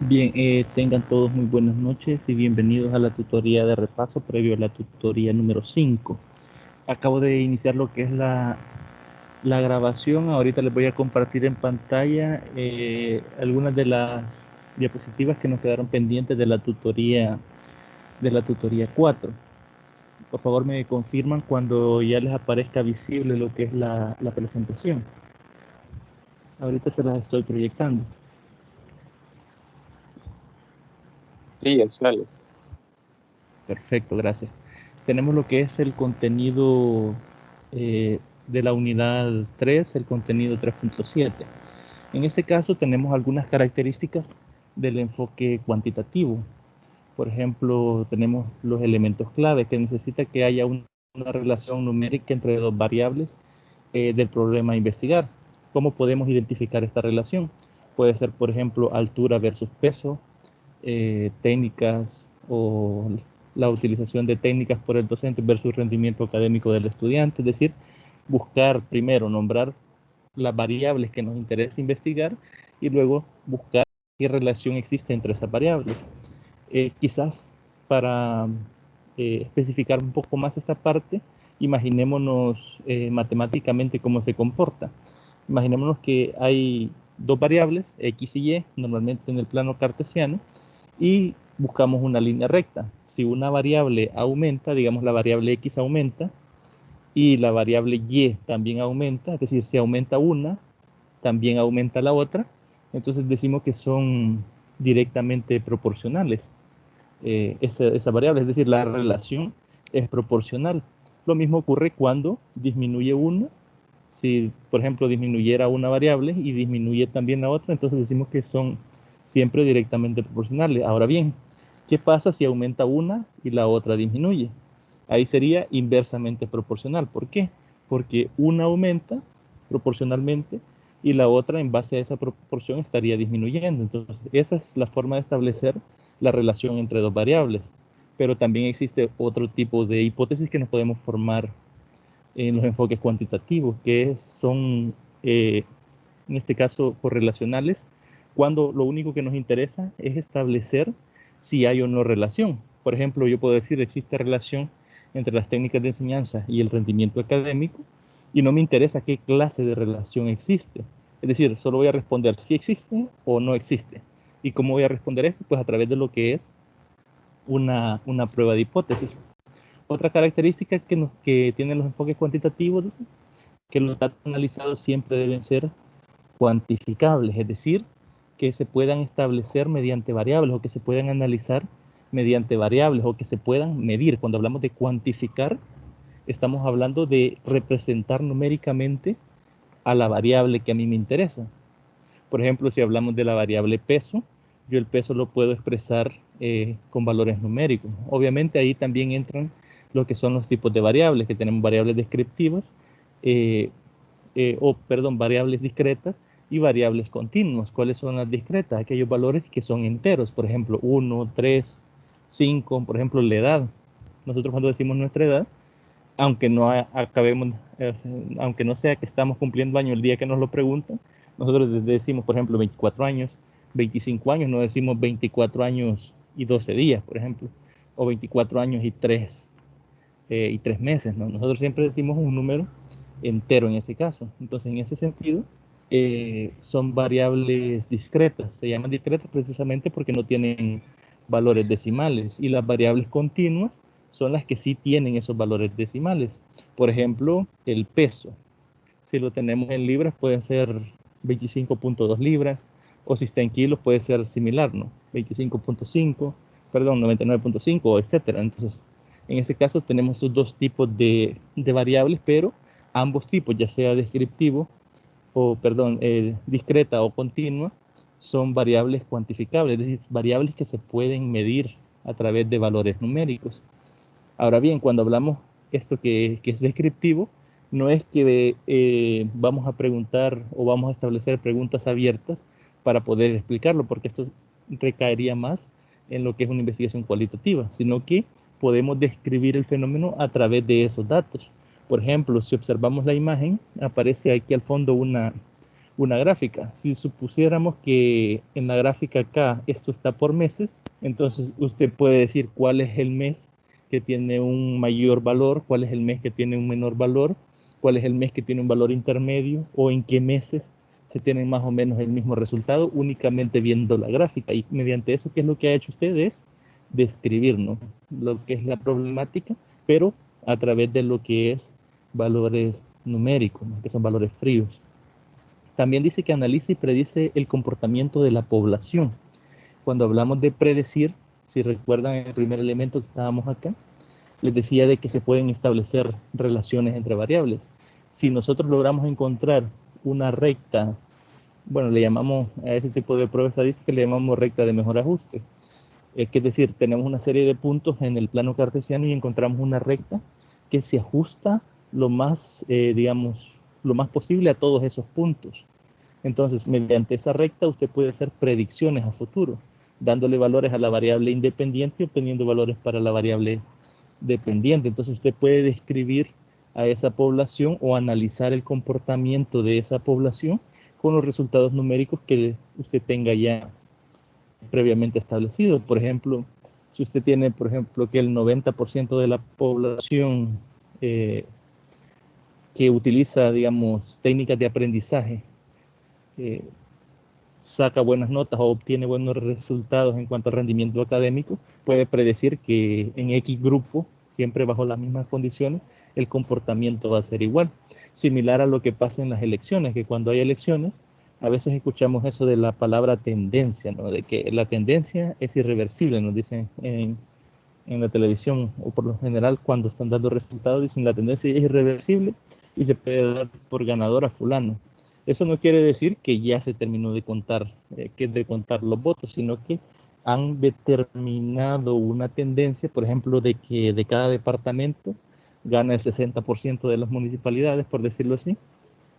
Bien, tengan todos muy buenas noches y bienvenidos a la tutoría de repaso previo a la tutoría número 5. Acabo de iniciar lo que es la grabación. Ahorita les voy a compartir en pantalla algunas de las diapositivas que nos quedaron pendientes de la tutoría 4. Por favor, me confirman cuando ya les aparezca visible lo que es la presentación. Ahorita se las estoy proyectando. Sí, ya sale. Perfecto, gracias. Tenemos lo que es el contenido de la unidad 3, el contenido 3.7. En este caso tenemos algunas características del enfoque cuantitativo. Por ejemplo, tenemos los elementos clave que necesita que haya una relación numérica entre dos variables del problema a investigar. ¿Cómo podemos identificar esta relación? Puede ser, por ejemplo, altura versus peso, técnicas o la utilización de técnicas por el docente versus rendimiento académico del estudiante, es decir, buscar primero nombrar las variables que nos interesa investigar y luego buscar qué relación existe entre esas variables. Quizás para especificar un poco más esta parte, imaginémonos matemáticamente cómo se comporta. Imaginémonos que hay dos variables, x y y, normalmente en el plano cartesiano, y buscamos una línea recta. Si una variable aumenta, digamos la variable x aumenta y la variable y también aumenta, es decir, si aumenta una, también aumenta la otra, entonces decimos que son directamente proporcionales esa variable, es decir, la relación es proporcional. Lo mismo ocurre cuando disminuye una. Si, por ejemplo, disminuyera una variable y disminuye también la otra, entonces decimos que son siempre directamente proporcionales. Ahora bien, ¿qué pasa si aumenta una y la otra disminuye? Ahí sería inversamente proporcional. ¿Por qué? Porque una aumenta proporcionalmente y la otra en base a esa proporción estaría disminuyendo. Entonces, esa es la forma de establecer la relación entre dos variables. Pero también existe otro tipo de hipótesis que nos podemos formar en los enfoques cuantitativos, que son, en este caso, correlacionales, cuando lo único que nos interesa es establecer si hay o no relación. Por ejemplo, yo puedo decir existe relación entre las técnicas de enseñanza y el rendimiento académico, y no me interesa qué clase de relación existe. Es decir, solo voy a responder si existe o no existe. ¿Y cómo voy a responder esto? Pues a través de lo que es una prueba de hipótesis. Otra característica que tienen los enfoques cuantitativos es que los datos analizados siempre deben ser cuantificables, es decir, que se puedan establecer mediante variables o que se puedan analizar mediante variables o que se puedan medir. Cuando hablamos de cuantificar, estamos hablando de representar numéricamente a la variable que a mí me interesa. Por ejemplo, si hablamos de la variable peso, yo el peso lo puedo expresar con valores numéricos. Obviamente ahí también entran lo que son los tipos de variables, que tenemos variables descriptivas, eh, variables discretas y variables continuas. ¿Cuáles son las discretas? Aquellos valores que son enteros, por ejemplo, 1, 3, 5, por ejemplo, la edad. Nosotros cuando decimos nuestra edad, aunque no acabemos, aunque no sea que estamos cumpliendo años el día que nos lo preguntan, nosotros decimos, por ejemplo, 24 años, 25 años, no decimos 24 años y 12 días, por ejemplo, o 24 años y 3 meses, ¿no? Nosotros siempre decimos un número entero en este caso. Entonces, en ese sentido, son variables discretas. Se llaman discretas precisamente porque no tienen valores decimales. Y las variables continuas son las que sí tienen esos valores decimales. Por ejemplo, el peso. Si lo tenemos en libras, pueden ser 25.2 libras. O si está en kilos, puede ser similar, ¿no? 25.5, perdón, 99.5, etcétera. Entonces, en ese caso tenemos esos dos tipos de variables, pero ambos tipos, ya sea descriptivo o, perdón, discreta o continua, son variables cuantificables, es decir, variables que se pueden medir a través de valores numéricos. Ahora bien, cuando hablamos esto que es descriptivo, no es que vamos a preguntar o vamos a establecer preguntas abiertas para poder explicarlo, porque esto recaería más en lo que es una investigación cualitativa, sino que podemos describir el fenómeno a través de esos datos. Por ejemplo, si observamos la imagen, aparece aquí al fondo una gráfica. Si supusiéramos que en la gráfica acá esto está por meses, entonces usted puede decir cuál es el mes que tiene un mayor valor, cuál es el mes que tiene un menor valor, cuál es el mes que tiene un valor intermedio, o en qué meses se tienen más o menos el mismo resultado, únicamente viendo la gráfica. Y mediante eso, ¿qué es lo que ha hecho usted? Es describir, ¿no?, lo que es la problemática, pero a través de lo que es valores numéricos, ¿no?, que son valores fríos. También dice que analiza y predice el comportamiento de la población. Cuando hablamos de predecir, si recuerdan el primer elemento que estábamos acá, les decía de que se pueden establecer relaciones entre variables. Si nosotros logramos encontrar una recta, bueno, le llamamos a ese tipo de prueba estadística, le llamamos recta de mejor ajuste. Es decir, tenemos una serie de puntos en el plano cartesiano y encontramos una recta que se ajusta lo más, digamos, lo más posible a todos esos puntos. Entonces, mediante esa recta usted puede hacer predicciones a futuro, dándole valores a la variable independiente y obteniendo valores para la variable dependiente. Entonces usted puede describir a esa población o analizar el comportamiento de esa población con los resultados numéricos que usted tenga ya previamente establecidos. Por ejemplo, si usted tiene, por ejemplo, que el 90% de la población que utiliza, digamos, técnicas de aprendizaje, saca buenas notas o obtiene buenos resultados en cuanto al rendimiento académico, puede predecir que en X grupo, siempre bajo las mismas condiciones, el comportamiento va a ser igual. Similar a lo que pasa en las elecciones, que cuando hay elecciones, a veces escuchamos eso de la palabra tendencia, ¿no?, de que la tendencia es irreversible, nos dicen en la televisión, o por lo general cuando están dando resultados, dicen la tendencia es irreversible y se puede dar por ganador a fulano. Eso no quiere decir que ya se terminó de contar, los votos, sino que han determinado una tendencia, por ejemplo, de que de cada departamento gana el 60% de las municipalidades, por decirlo así,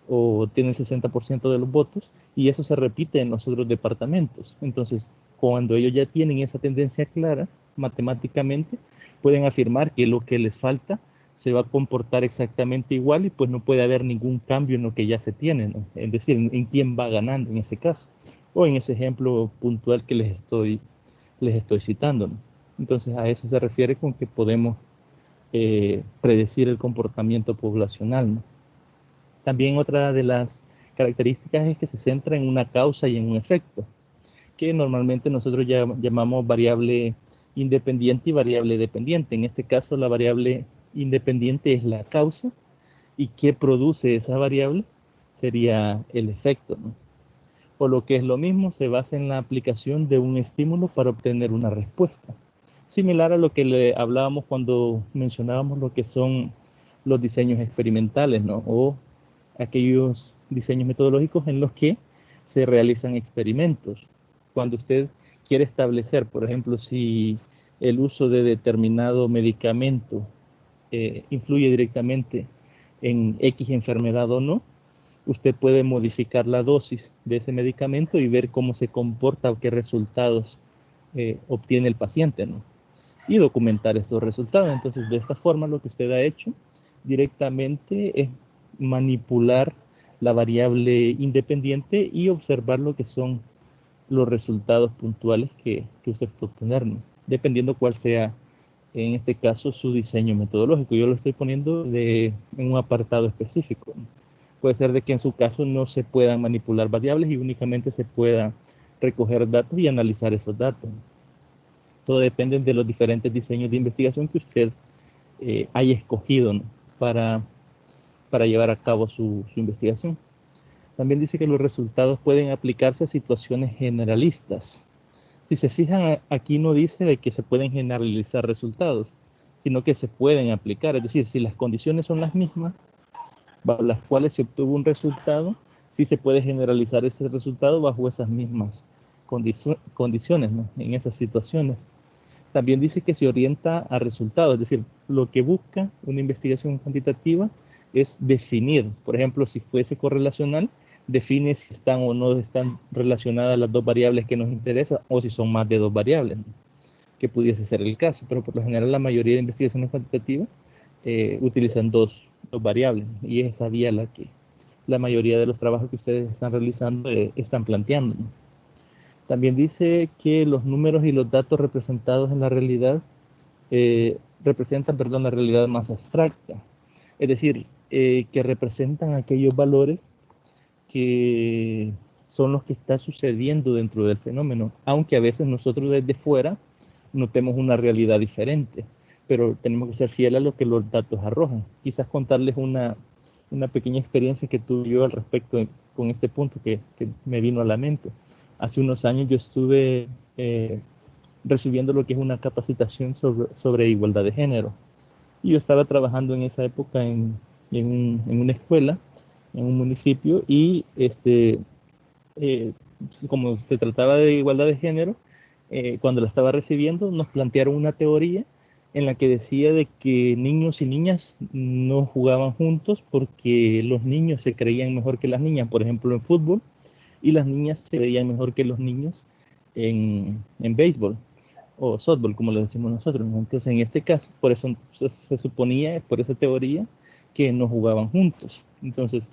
o tiene el 60% de los votos, y eso se repite en los otros departamentos. Entonces, cuando ellos ya tienen esa tendencia clara, matemáticamente, pueden afirmar que lo que les falta se va a comportar exactamente igual y pues no puede haber ningún cambio en lo que ya se tiene, ¿no? Es decir, en quién va ganando en ese caso, o en ese ejemplo puntual que les estoy citando, ¿no? Entonces, a eso se refiere con que podemos predecir el comportamiento poblacional, ¿no? También otra de las características es que se centra en una causa y en un efecto, que normalmente nosotros llamamos variable independiente y variable dependiente. En este caso, la variable independiente es la causa y qué produce esa variable sería el efecto, ¿no? O lo que es lo mismo, se basa en la aplicación de un estímulo para obtener una respuesta. Similar a lo que le hablábamos cuando mencionábamos lo que son los diseños experimentales, ¿no?, o aquellos diseños metodológicos en los que se realizan experimentos. Cuando usted quiere establecer, por ejemplo, si el uso de determinado medicamento influye directamente en X enfermedad o no, usted puede modificar la dosis de ese medicamento y ver cómo se comporta o qué resultados obtiene el paciente, ¿no?, y documentar estos resultados. Entonces, de esta forma, lo que usted ha hecho directamente es manipular la variable independiente y observar lo que son los resultados puntuales que usted puede obtener, ¿no?, dependiendo cuál sea, en este caso, su diseño metodológico. Yo lo estoy poniendo en un apartado específico, ¿no? Puede ser de que en su caso no se puedan manipular variables y únicamente se pueda recoger datos y analizar esos datos. Todo depende de los diferentes diseños de investigación que usted haya escogido, ¿no?, para llevar a cabo su investigación. También dice que los resultados pueden aplicarse a situaciones generalistas. Si se fijan, aquí no dice de que se pueden generalizar resultados, sino que se pueden aplicar. Es decir, si las condiciones son las mismas, bajo las cuales se obtuvo un resultado, sí se puede generalizar ese resultado bajo esas mismas condiciones, ¿no?, en esas situaciones. También dice que se orienta a resultados, es decir, lo que busca una investigación cuantitativa es definir, por ejemplo, si fuese correlacional, define si están o no están relacionadas las dos variables que nos interesan o si son más de dos variables, ¿no?, que pudiese ser el caso, pero por lo general la mayoría de investigaciones cuantitativas utilizan dos variables, y es esa vía la mayoría de los trabajos que ustedes están realizando están planteando. También dice que los números y los datos representados en la realidad representan, perdón, la realidad más abstracta. Es decir, que representan aquellos valores que son los que están sucediendo dentro del fenómeno, aunque a veces nosotros desde fuera notemos una realidad diferente, pero tenemos que ser fieles a lo que los datos arrojan. Quizás contarles una pequeña experiencia que tuve yo al respecto con este punto que me vino a la mente. Hace unos años yo estuve recibiendo lo que es una capacitación sobre igualdad de género. Y yo estaba trabajando en esa época en una escuela, en un municipio, y eh, como se trataba de igualdad de género, cuando la estaba recibiendo nos plantearon una teoría en la que decía de que niños y niñas no jugaban juntos porque los niños se creían mejor que las niñas, por ejemplo en fútbol, y las niñas se creían mejor que los niños en béisbol o softball, como lo decimos nosotros. Entonces, en este caso, por eso se suponía, por esa teoría, que no jugaban juntos. Entonces,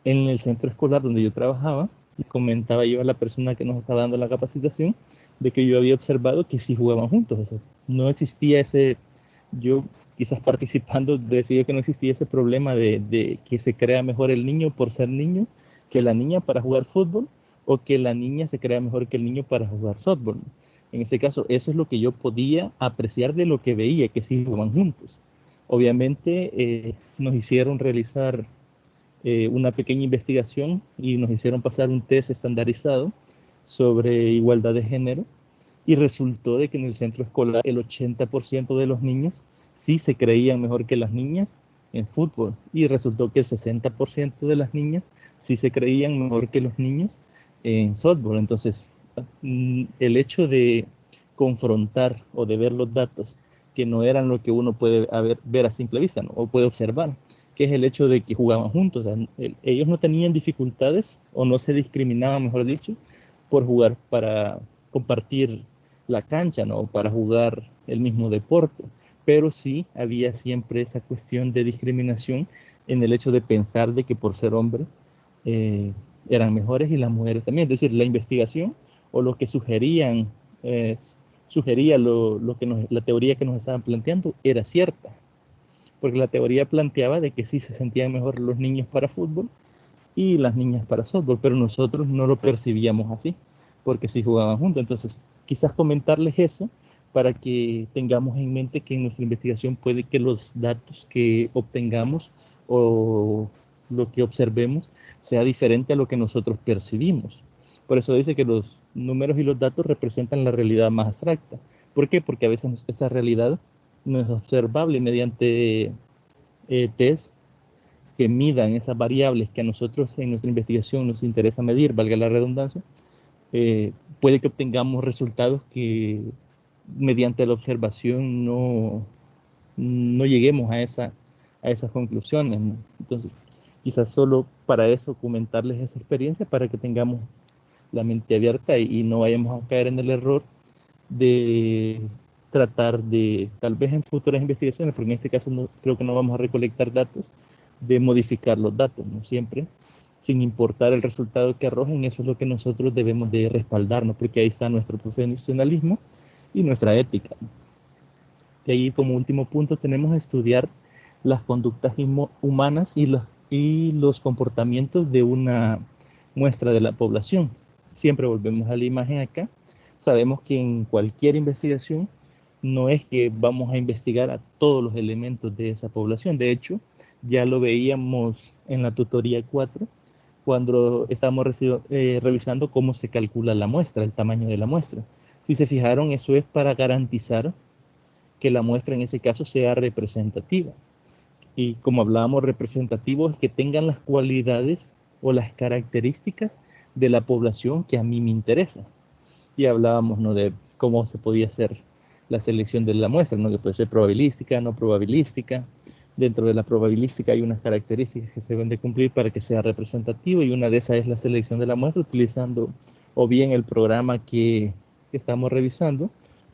en el centro escolar donde yo trabajaba, comentaba yo a la persona que nos estaba dando la capacitación, de que yo había observado que sí jugaban juntos. O sea, no existía ese, yo quizás participando decía que no existía ese problema de que se crea mejor el niño por ser niño que la niña para jugar fútbol, o que la niña se crea mejor que el niño para jugar softball. En este caso, eso es lo que yo podía apreciar de lo que veía, que sí jugaban juntos. Obviamente nos hicieron realizar una pequeña investigación y nos hicieron pasar un test estandarizado sobre igualdad de género, y resultó de que en el centro escolar el 80% de los niños sí se creían mejor que las niñas en fútbol, y resultó que el 60% de las niñas sí se creían mejor que los niños en softball. Entonces, el hecho de confrontar o de ver los datos que no eran lo que uno puede ver a simple vista, ¿no? O puede observar, que es el hecho de que jugaban juntos. O sea, ellos no tenían dificultades o no se discriminaban, mejor dicho, por jugar para compartir la cancha, ¿no? Para jugar el mismo deporte. Pero sí había siempre esa cuestión de discriminación en el hecho de pensar de que por ser hombre eh, eran mejores y las mujeres también. Es decir, la investigación o lo que eh, sugería lo que la teoría que nos estaban planteando era cierta, porque la teoría planteaba de que sí se sentían mejor los niños para fútbol y las niñas para softball, pero nosotros no lo percibíamos así, porque sí jugaban juntos. Entonces, quizás comentarles eso para que tengamos en mente que en nuestra investigación puede que los datos que obtengamos o lo que observemos sea diferente a lo que nosotros percibimos. Por eso dice que los números y los datos representan la realidad más abstracta. ¿Por qué? Porque a veces esa realidad no es observable mediante test que midan esas variables que a nosotros en nuestra investigación nos interesa medir, valga la redundancia. Puede que obtengamos resultados que mediante la observación no lleguemos a esas conclusiones, ¿no? Entonces, quizás solo para eso comentarles esa experiencia, para que tengamos la mente abierta y no vayamos a caer en el error de tratar de, tal vez en futuras investigaciones, porque en este caso creo que no vamos a recolectar datos, de modificar los datos, ¿no? Siempre, sin importar el resultado que arrojen. Eso es lo que nosotros debemos de respaldarnos, porque ahí está nuestro profesionalismo y nuestra ética. Y ahí, como último punto, tenemos que estudiar las conductas humanas y los comportamientos de una muestra de la población. Siempre volvemos a la imagen acá. Sabemos que en cualquier investigación no es que vamos a investigar a todos los elementos de esa población. De hecho, ya lo veíamos en la tutoría 4, cuando estábamos revisando cómo se calcula la muestra, el tamaño de la muestra. Si se fijaron, eso es para garantizar que la muestra en ese caso sea representativa. Y como hablábamos, representativo es que tengan las cualidades o las características de la población que a mí me interesa. Y hablábamos, ¿no?, de cómo se podía hacer la selección de la muestra, ¿no?, que puede ser probabilística, no probabilística. Dentro de la probabilística hay unas características que se deben de cumplir para que sea representativo, y una de esas es la selección de la muestra utilizando o bien el programa que estamos revisando,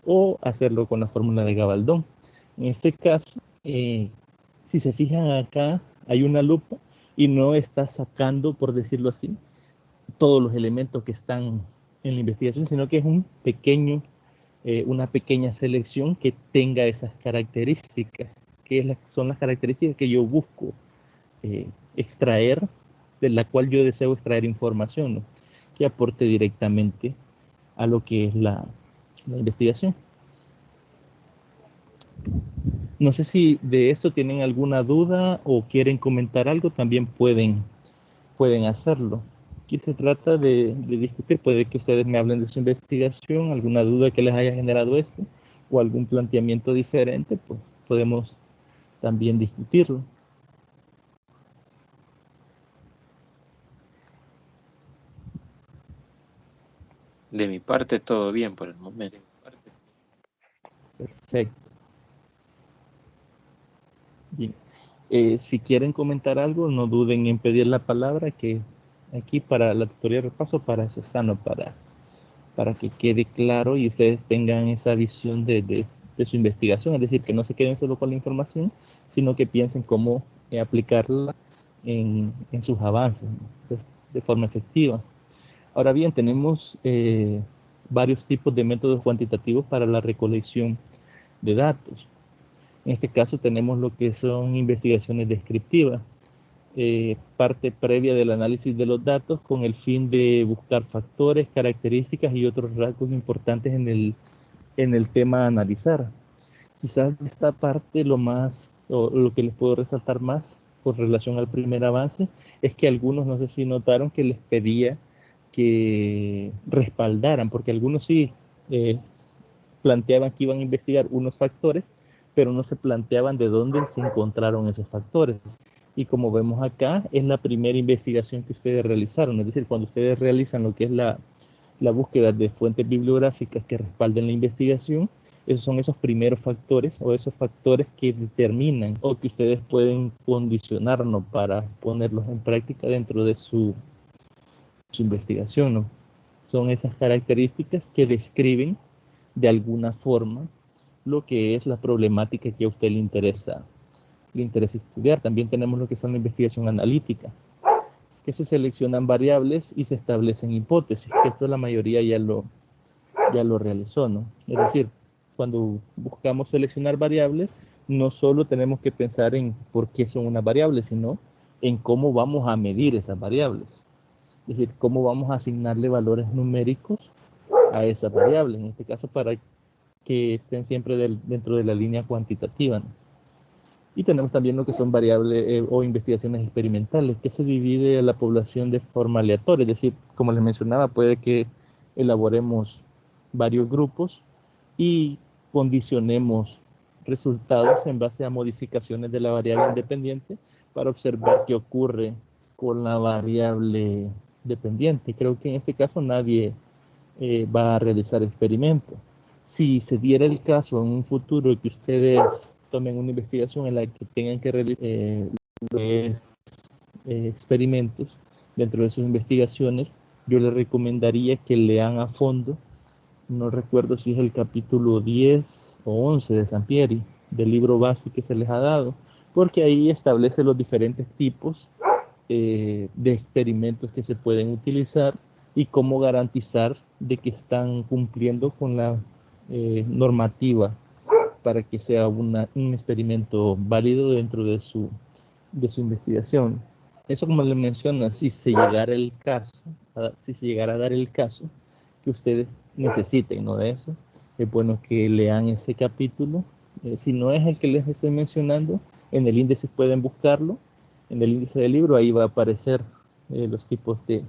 o hacerlo con la fórmula de Gabaldón. En este caso, si se fijan acá, hay una lupa y no está sacando, por decirlo así, todos los elementos que están en la investigación, sino que es una pequeña selección que tenga esas características, son las características que yo busco extraer, de la cual yo deseo extraer información, ¿no? Que aporte directamente a lo que es la investigación. No sé si de eso tienen alguna duda o quieren comentar algo, también pueden hacerlo. Aquí se trata de discutir, puede que ustedes me hablen de su investigación, alguna duda que les haya generado esto, o algún planteamiento diferente, pues podemos también discutirlo. De mi parte, todo bien por el momento. Perfecto. Bien. Si quieren comentar algo, no duden en pedir la palabra, que aquí para la tutoría de repaso, para eso están, ¿no? Para que quede claro y ustedes tengan esa visión de su investigación, es decir, que no se queden solo con la información, sino que piensen cómo aplicarla en sus avances, ¿no? De forma efectiva. Ahora bien, tenemos varios tipos de métodos cuantitativos para la recolección de datos. En este caso tenemos lo que son investigaciones descriptivas, parte previa del análisis de los datos con el fin de buscar factores, características y otros rasgos importantes en el tema a analizar. Quizás de esta parte o lo que les puedo resaltar más con relación al primer avance, es que algunos, no sé si notaron, que les pedía que respaldaran, porque algunos sí eh, planteaban que iban a investigar unos factores, pero no se planteaban de dónde se encontraron esos factores. Y como vemos acá, es la primera investigación que ustedes realizaron, es decir, cuando ustedes realizan lo que es la búsqueda de fuentes bibliográficas que respalden la investigación, esos son esos primeros factores o esos factores que determinan o que ustedes pueden condicionarnos para ponerlos en práctica dentro de su investigación, ¿no? Son esas características que describen de alguna forma lo que es la problemática que a usted le interesa estudiar. También tenemos lo que son la investigación analítica, que se seleccionan variables y se establecen hipótesis, que esto la mayoría ya lo realizó, ¿no? Es decir, cuando buscamos seleccionar variables, no solo tenemos que pensar en por qué son unas variables, sino en cómo vamos a medir esas variables. Es decir, cómo vamos a asignarle valores numéricos a esas variables, en este caso para que estén siempre dentro de la línea cuantitativa, ¿no? Y tenemos también lo que son variables o investigaciones experimentales, que se divide a la población de forma aleatoria, es decir, como les mencionaba, puede que elaboremos varios grupos y condicionemos resultados en base a modificaciones de la variable independiente para observar qué ocurre con la variable dependiente. Creo que en este caso nadie va a realizar experimentos. Si se diera el caso en un futuro que ustedes tomen una investigación en la que tengan que realizar experimentos dentro de sus investigaciones, yo les recomendaría que lean a fondo, no recuerdo si es el capítulo 10 o 11 de Sampieri, del libro base que se les ha dado, porque ahí establece los diferentes tipos de experimentos que se pueden utilizar y cómo garantizar de que están cumpliendo con la normativa para que sea un experimento válido dentro de su investigación. Eso, como le menciona, si se llegara el caso, si se llegara a dar el caso que ustedes necesiten, ¿no? De eso, es bueno que lean ese capítulo. Si no es el que les estoy mencionando, en el índice pueden buscarlo, en el índice del libro, ahí va a aparecer los tipos de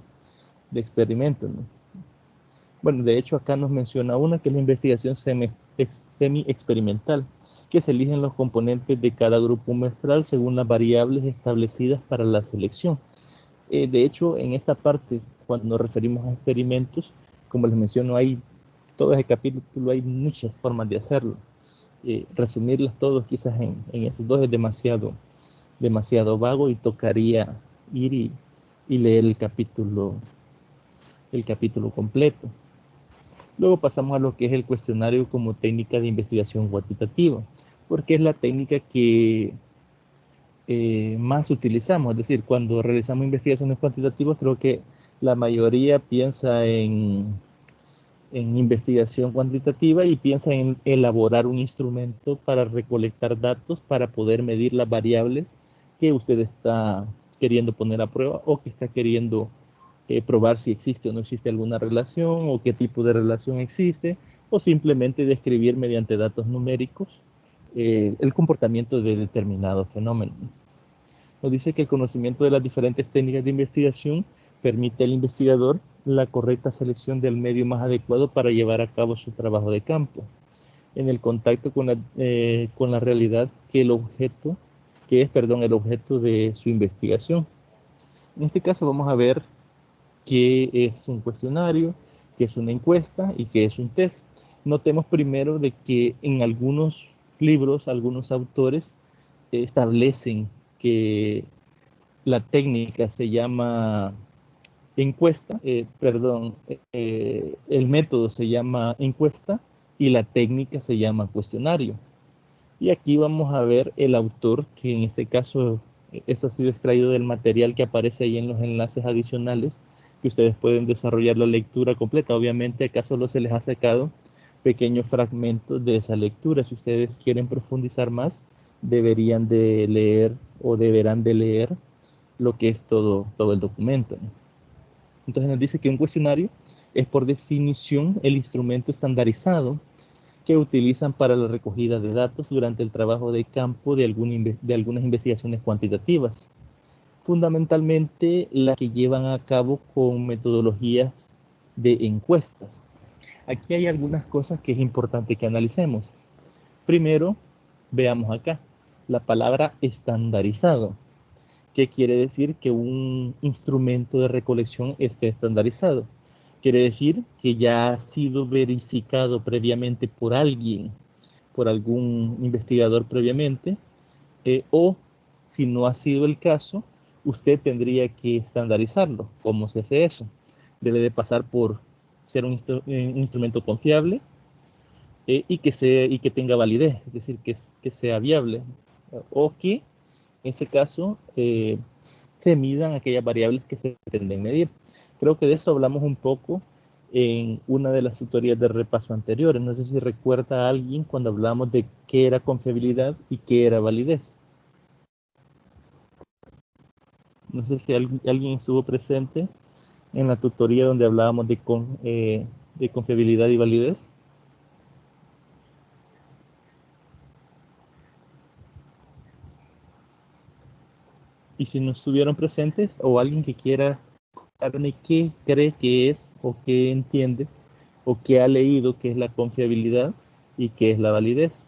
experimentos, ¿no? Bueno, de hecho acá nos menciona una que es la investigación semi-experimental, que se eligen los componentes de cada grupo muestral según las variables establecidas para la selección. De hecho, en esta parte, cuando nos referimos a experimentos, como les menciono, todo ese capítulo, hay muchas formas de hacerlo. Resumirlas todos quizás en esos dos es demasiado vago y tocaría ir y leer el capítulo completo. Luego pasamos a lo que es el cuestionario como técnica de investigación cuantitativa, porque es la técnica que más utilizamos. Es decir, cuando realizamos investigaciones cuantitativas, creo que la mayoría piensa en investigación cuantitativa y piensa en elaborar un instrumento para recolectar datos para poder medir las variables que usted está queriendo poner a prueba o que está queriendo probar si existe o no existe alguna relación o qué tipo de relación existe, o simplemente describir mediante datos numéricos el comportamiento de determinado fenómeno. Nos dice que el conocimiento de las diferentes técnicas de investigación permite al investigador la correcta selección del medio más adecuado para llevar a cabo su trabajo de campo, en el contacto con la realidad que es el objeto de su investigación. En este caso vamos a ver qué es un cuestionario, qué es una encuesta y qué es un test. Notemos primero de que en algunos libros, algunos autores establecen que la técnica se llama encuesta, el método se llama encuesta y la técnica se llama cuestionario. Y aquí vamos a ver el autor, que en este caso eso ha sido extraído del material que aparece ahí en los enlaces adicionales, que ustedes pueden desarrollar la lectura completa. Obviamente acá solo se les ha sacado pequeños fragmentos de esa lectura. Si ustedes quieren profundizar más, deberían de leer o deberán de leer lo que es todo el documento. Entonces nos dice que un cuestionario es por definición el instrumento estandarizado que utilizan para la recogida de datos durante el trabajo de campo de algunas investigaciones cuantitativas, fundamentalmente las que llevan a cabo con metodologías de encuestas. Aquí hay algunas cosas que es importante que analicemos. Primero, veamos acá la palabra estandarizado. ¿Qué quiere decir que un instrumento de recolección esté estandarizado? Quiere decir que ya ha sido verificado previamente por alguien, por algún investigador previamente, o si no ha sido el caso, usted tendría que estandarizarlo. ¿Cómo se hace eso? Debe de pasar por ser un instrumento confiable y que tenga validez, es decir, que sea viable, o que en ese caso se midan aquellas variables que se pretenden medir. Creo que de eso hablamos un poco en una de las tutorías de repaso anteriores. No sé si recuerda a alguien cuando hablamos de qué era confiabilidad y qué era validez. No sé si alguien estuvo presente en la tutoría donde hablábamos de confiabilidad y validez. Y si no estuvieron presentes o alguien que quiera contarme qué cree que es o qué entiende o qué ha leído que es la confiabilidad y qué es la validez.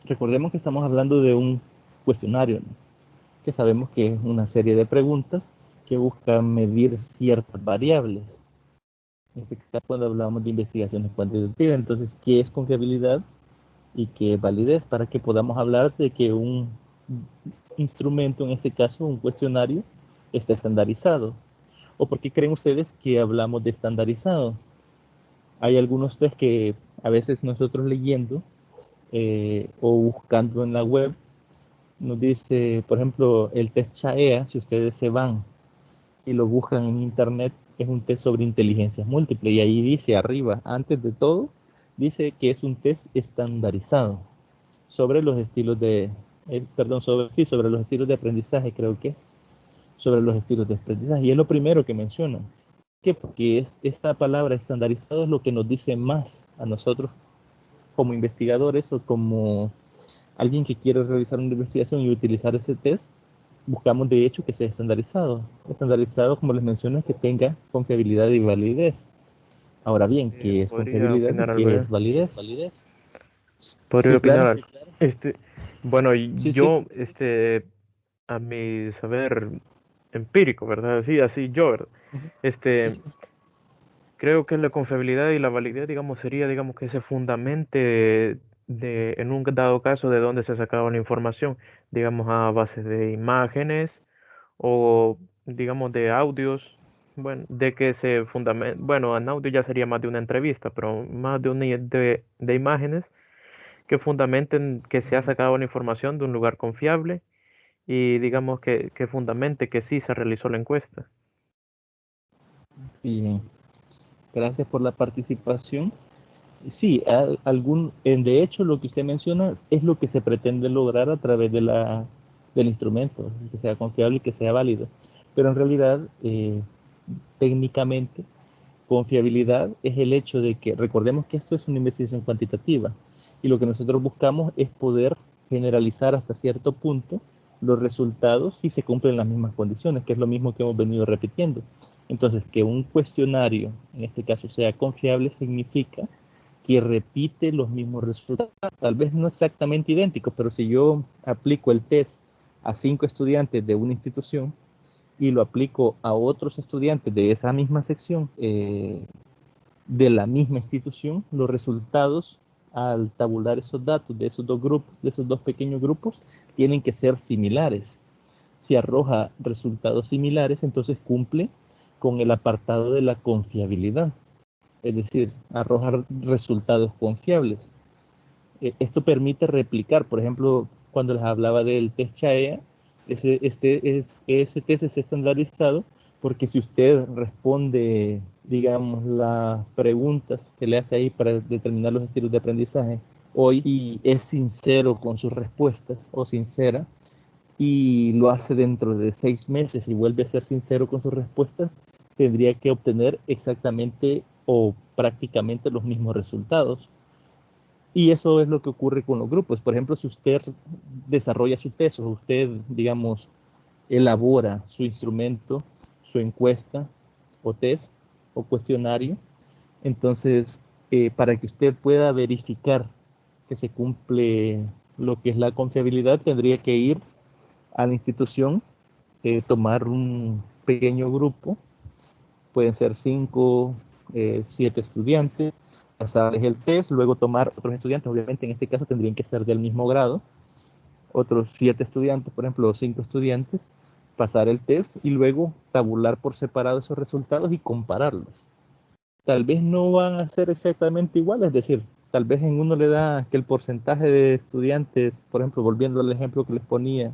Recordemos que estamos hablando de un cuestionario, ¿no? Que sabemos que es una serie de preguntas que buscan medir ciertas variables. En este caso, cuando hablamos de investigaciones cuantitativas, entonces, ¿qué es confiabilidad y qué es validez? Para que podamos hablar de que un instrumento, en este caso un cuestionario, está estandarizado. ¿O por qué creen ustedes que hablamos de estandarizado? Hay algunos test que a veces nosotros leyendo o buscando en la web nos dice, por ejemplo, el test CHAEA, si ustedes se van y lo buscan en internet, es un test sobre inteligencias múltiples y ahí dice arriba, antes de todo, dice que es un test estandarizado sobre los estilos sobre los estilos de aprendizaje, creo que es, sobre los estilos de aprendizaje. Y es lo primero que mencionan. ¿Por qué? Porque esta palabra estandarizado es lo que nos dice más a nosotros como investigadores o como alguien que quiere realizar una investigación y utilizar ese test. Buscamos de hecho que sea estandarizado. Estandarizado, como les mencioné, que tenga confiabilidad y validez. Ahora bien, ¿qué es Podría confiabilidad y opinar algo qué yo. es validez? Podría Sí, opinar claro. algo. Bueno, Sí, sí. yo, a mi saber empírico, ¿verdad? Sí, así yo, ¿verdad? Ujú. Este, creo que la confiabilidad y la validez, digamos, sería, digamos, que se fundamente en un dado caso de dónde se sacaba la información, digamos, a base de imágenes o, digamos, de audios. Bueno, de que se fundamenta, bueno, en audio ya sería más de una entrevista, pero más de de imágenes que fundamenten que se ha sacado la información de un lugar confiable y digamos que fundamente que sí se realizó la encuesta. Bien, gracias por la participación. Sí, de hecho lo que usted menciona es lo que se pretende lograr a través del instrumento, que sea confiable y que sea válido. Pero en realidad, técnicamente, confiabilidad es el hecho de que, recordemos que esto es una investigación cuantitativa y lo que nosotros buscamos es poder generalizar hasta cierto punto los resultados si se cumplen las mismas condiciones, que es lo mismo que hemos venido repitiendo. Entonces, que un cuestionario, en este caso, sea confiable significa que repite los mismos resultados, tal vez no exactamente idénticos, pero si yo aplico el test a 5 estudiantes de una institución y lo aplico a otros estudiantes de esa misma sección, de la misma institución, los resultados al tabular esos datos de esos dos grupos, de esos dos pequeños grupos, tienen que ser similares. Si arroja resultados similares, entonces cumple con el apartado de la confiabilidad, es decir, arrojar resultados confiables. Esto permite replicar, por ejemplo, cuando les hablaba del test CHAEA, ese test es estandarizado porque si usted responde, digamos, las preguntas que le hace ahí para determinar los estilos de aprendizaje hoy y es sincero con sus respuestas o sincera y lo hace dentro de 6 meses y vuelve a ser sincero con sus respuestas, tendría que obtener exactamente o prácticamente los mismos resultados. Y eso es lo que ocurre con los grupos. Por ejemplo, si usted desarrolla su test o usted, digamos, elabora su instrumento, su encuesta o test o cuestionario, entonces, para que usted pueda verificar que se cumple lo que es la confiabilidad, tendría que ir a la institución, tomar un pequeño grupo, pueden ser 5, 7 estudiantes, pasarles el test, luego tomar otros estudiantes, obviamente en este caso tendrían que ser del mismo grado, otros 7 estudiantes, por ejemplo, 5 estudiantes, pasar el test y luego tabular por separado esos resultados y compararlos. Tal vez no van a ser exactamente iguales, es decir, tal vez en uno le da que el porcentaje de estudiantes, por ejemplo, volviendo al ejemplo que les ponía,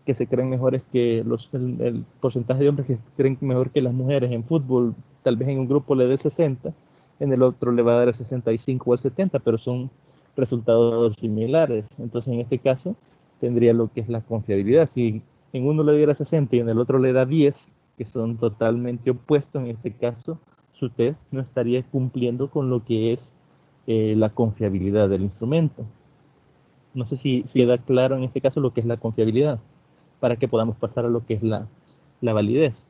que se creen mejores que el porcentaje de hombres que se creen mejor que las mujeres en fútbol, tal vez en un grupo le dé 60, en el otro le va a dar el 65 o el 70, pero son resultados similares. Entonces, en este caso, tendría lo que es la confiabilidad. Si en uno le diera 60 y en el otro le da 10, que son totalmente opuestos, en este caso, su test no estaría cumpliendo con lo que es la confiabilidad del instrumento. No sé si queda claro en este caso lo que es la confiabilidad, para que podamos pasar a lo que es la validez.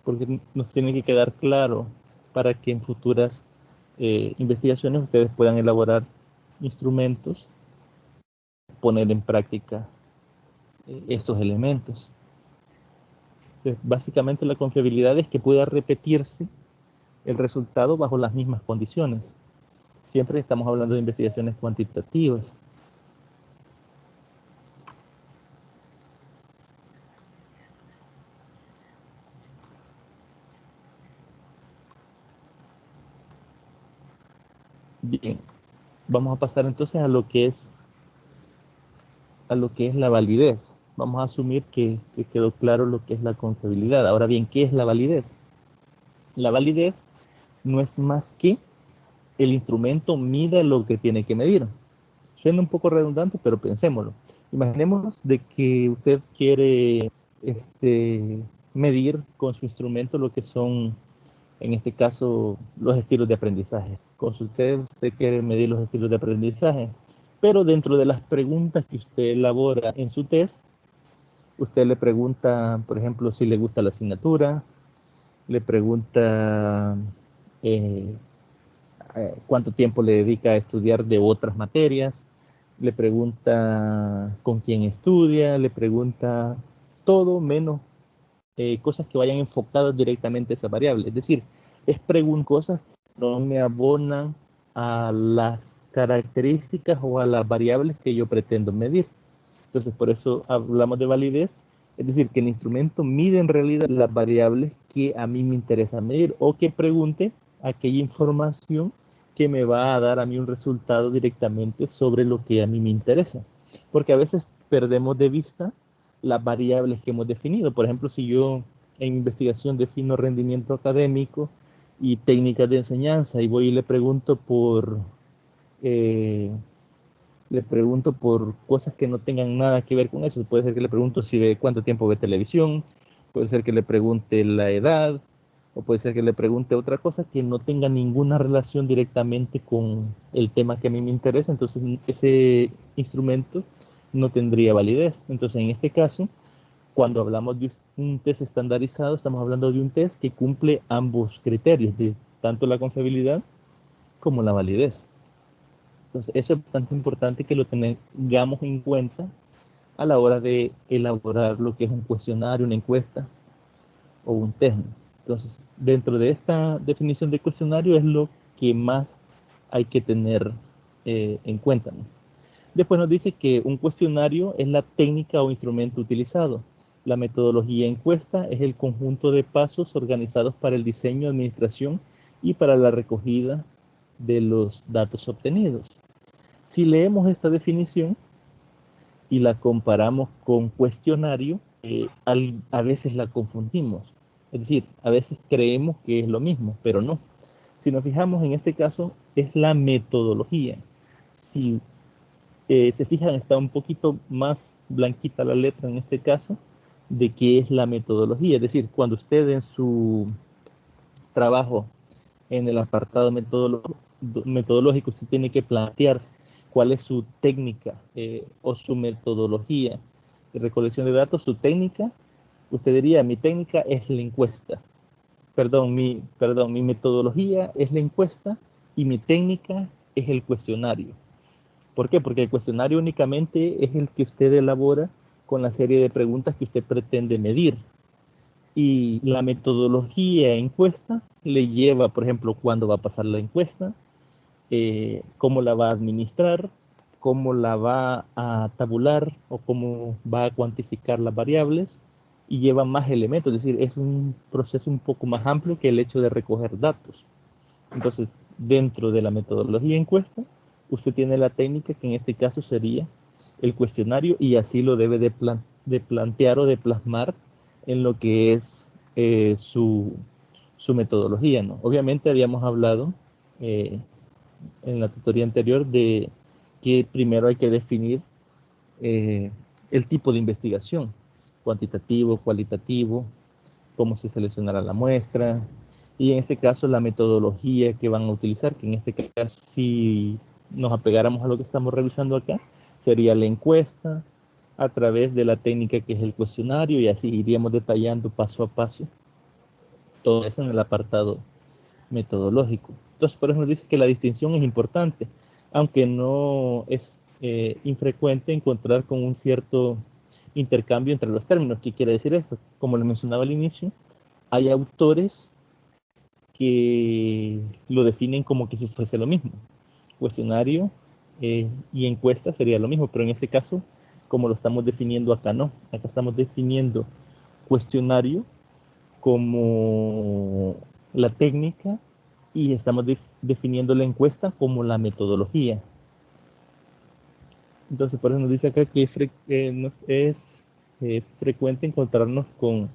Porque nos tiene que quedar claro para que en futuras investigaciones ustedes puedan elaborar instrumentos, poner en práctica estos elementos. Entonces, básicamente la confiabilidad es que pueda repetirse el resultado bajo las mismas condiciones. Siempre estamos hablando de investigaciones cuantitativas. Bien, vamos a pasar entonces a lo que es la validez. Vamos a asumir que quedó claro lo que es la confiabilidad. Ahora bien, ¿qué es la validez? La validez no es más que el instrumento mida lo que tiene que medir. Suena un poco redundante, pero pensémoslo. Imaginemos de que usted quiere medir con su instrumento lo que son, en este caso, los estilos de aprendizaje. Con usted quiere medir los estilos de aprendizaje, pero dentro de las preguntas que usted elabora en su test, usted le pregunta, por ejemplo, si le gusta la asignatura, le pregunta eh, cuánto tiempo le dedica a estudiar de otras materias, le pregunta con quién estudia, le pregunta todo menos cosas que vayan enfocadas directamente a esa variable. Es decir, es preguntar cosas que no me abonan a las características o a las variables que yo pretendo medir. Entonces, por eso hablamos de validez Es decir, que el instrumento mide en realidad las variables que a mí me interesa medir o que pregunte aquella información que me va a dar a mí un resultado directamente sobre lo que a mí me interesa. Porque a veces perdemos de vista las variables que hemos definido. Por ejemplo, si yo en investigación defino rendimiento académico y técnicas de enseñanza y voy y eh, le pregunto por cosas que no tengan nada que ver con eso. Puede ser que le pregunto si ve cuánto tiempo ve televisión, puede ser que le pregunte la edad, o puede ser que le pregunte otra cosa que no tenga ninguna relación directamente con el tema que a mí me interesa. Entonces ese instrumento no tendría validez. Entonces en este caso, cuando hablamos de un test estandarizado, estamos hablando de un test que cumple ambos criterios, de tanto la confiabilidad como la validez. Entonces, eso es bastante importante que lo tengamos en cuenta a la hora de elaborar lo que es un cuestionario, una encuesta o un test. Entonces, dentro de esta definición de cuestionario es lo que más hay que tener en cuenta, ¿no? Después nos dice que un cuestionario es la técnica o instrumento utilizado. La metodología encuesta es el conjunto de pasos organizados para el diseño, administración y para la recogida de los datos obtenidos. Si leemos esta definición y la comparamos con cuestionario, a veces la confundimos. Es decir, a veces creemos que es lo mismo, pero no. Si nos fijamos en este caso, es la metodología. Si se fijan, está un poquito más blanquita la letra en este caso de qué es la metodología. Es decir, cuando usted en su trabajo en el apartado metodológico, usted tiene que plantear cuál es su técnica o su metodología de recolección de datos. Su técnica, usted diría, mi técnica es la encuesta. Mi metodología es la encuesta y mi técnica es el cuestionario. ¿Por qué? Porque el cuestionario únicamente es el que usted elabora con la serie de preguntas que usted pretende medir. Y la metodología encuesta le lleva, por ejemplo, cuándo va a pasar la encuesta, cómo la va a administrar, cómo la va a tabular o cómo va a cuantificar las variables y lleva más elementos, es decir, es un proceso un poco más amplio que el hecho de recoger datos. Entonces, dentro de la metodología encuesta, usted tiene la técnica que en este caso sería el cuestionario y así lo debe de plantear o de plasmar en lo que es su metodología, ¿no? Obviamente habíamos hablado eh, en la tutoría anterior de que primero hay que definir eh, el tipo de investigación, cuantitativo, cualitativo, cómo se seleccionará la muestra, y en este caso la metodología que van a utilizar, que en este caso si nos apegáramos a lo que estamos revisando acá, sería la encuesta a través de la técnica que es el cuestionario y así iríamos detallando paso a paso todo eso en el apartado metodológico. Entonces, por eso nos dice que la distinción es importante, aunque no es infrecuente encontrar con un cierto intercambio entre los términos. ¿Qué quiere decir eso? Como les mencionaba al inicio, hay autores que lo definen como que si fuese lo mismo. Cuestionario y encuesta sería lo mismo, pero en este caso, como lo estamos definiendo acá, no. Acá estamos definiendo cuestionario como la técnica y estamos definiendo la encuesta como la metodología. Entonces, por eso nos dice acá que es frecuente encontrarnos con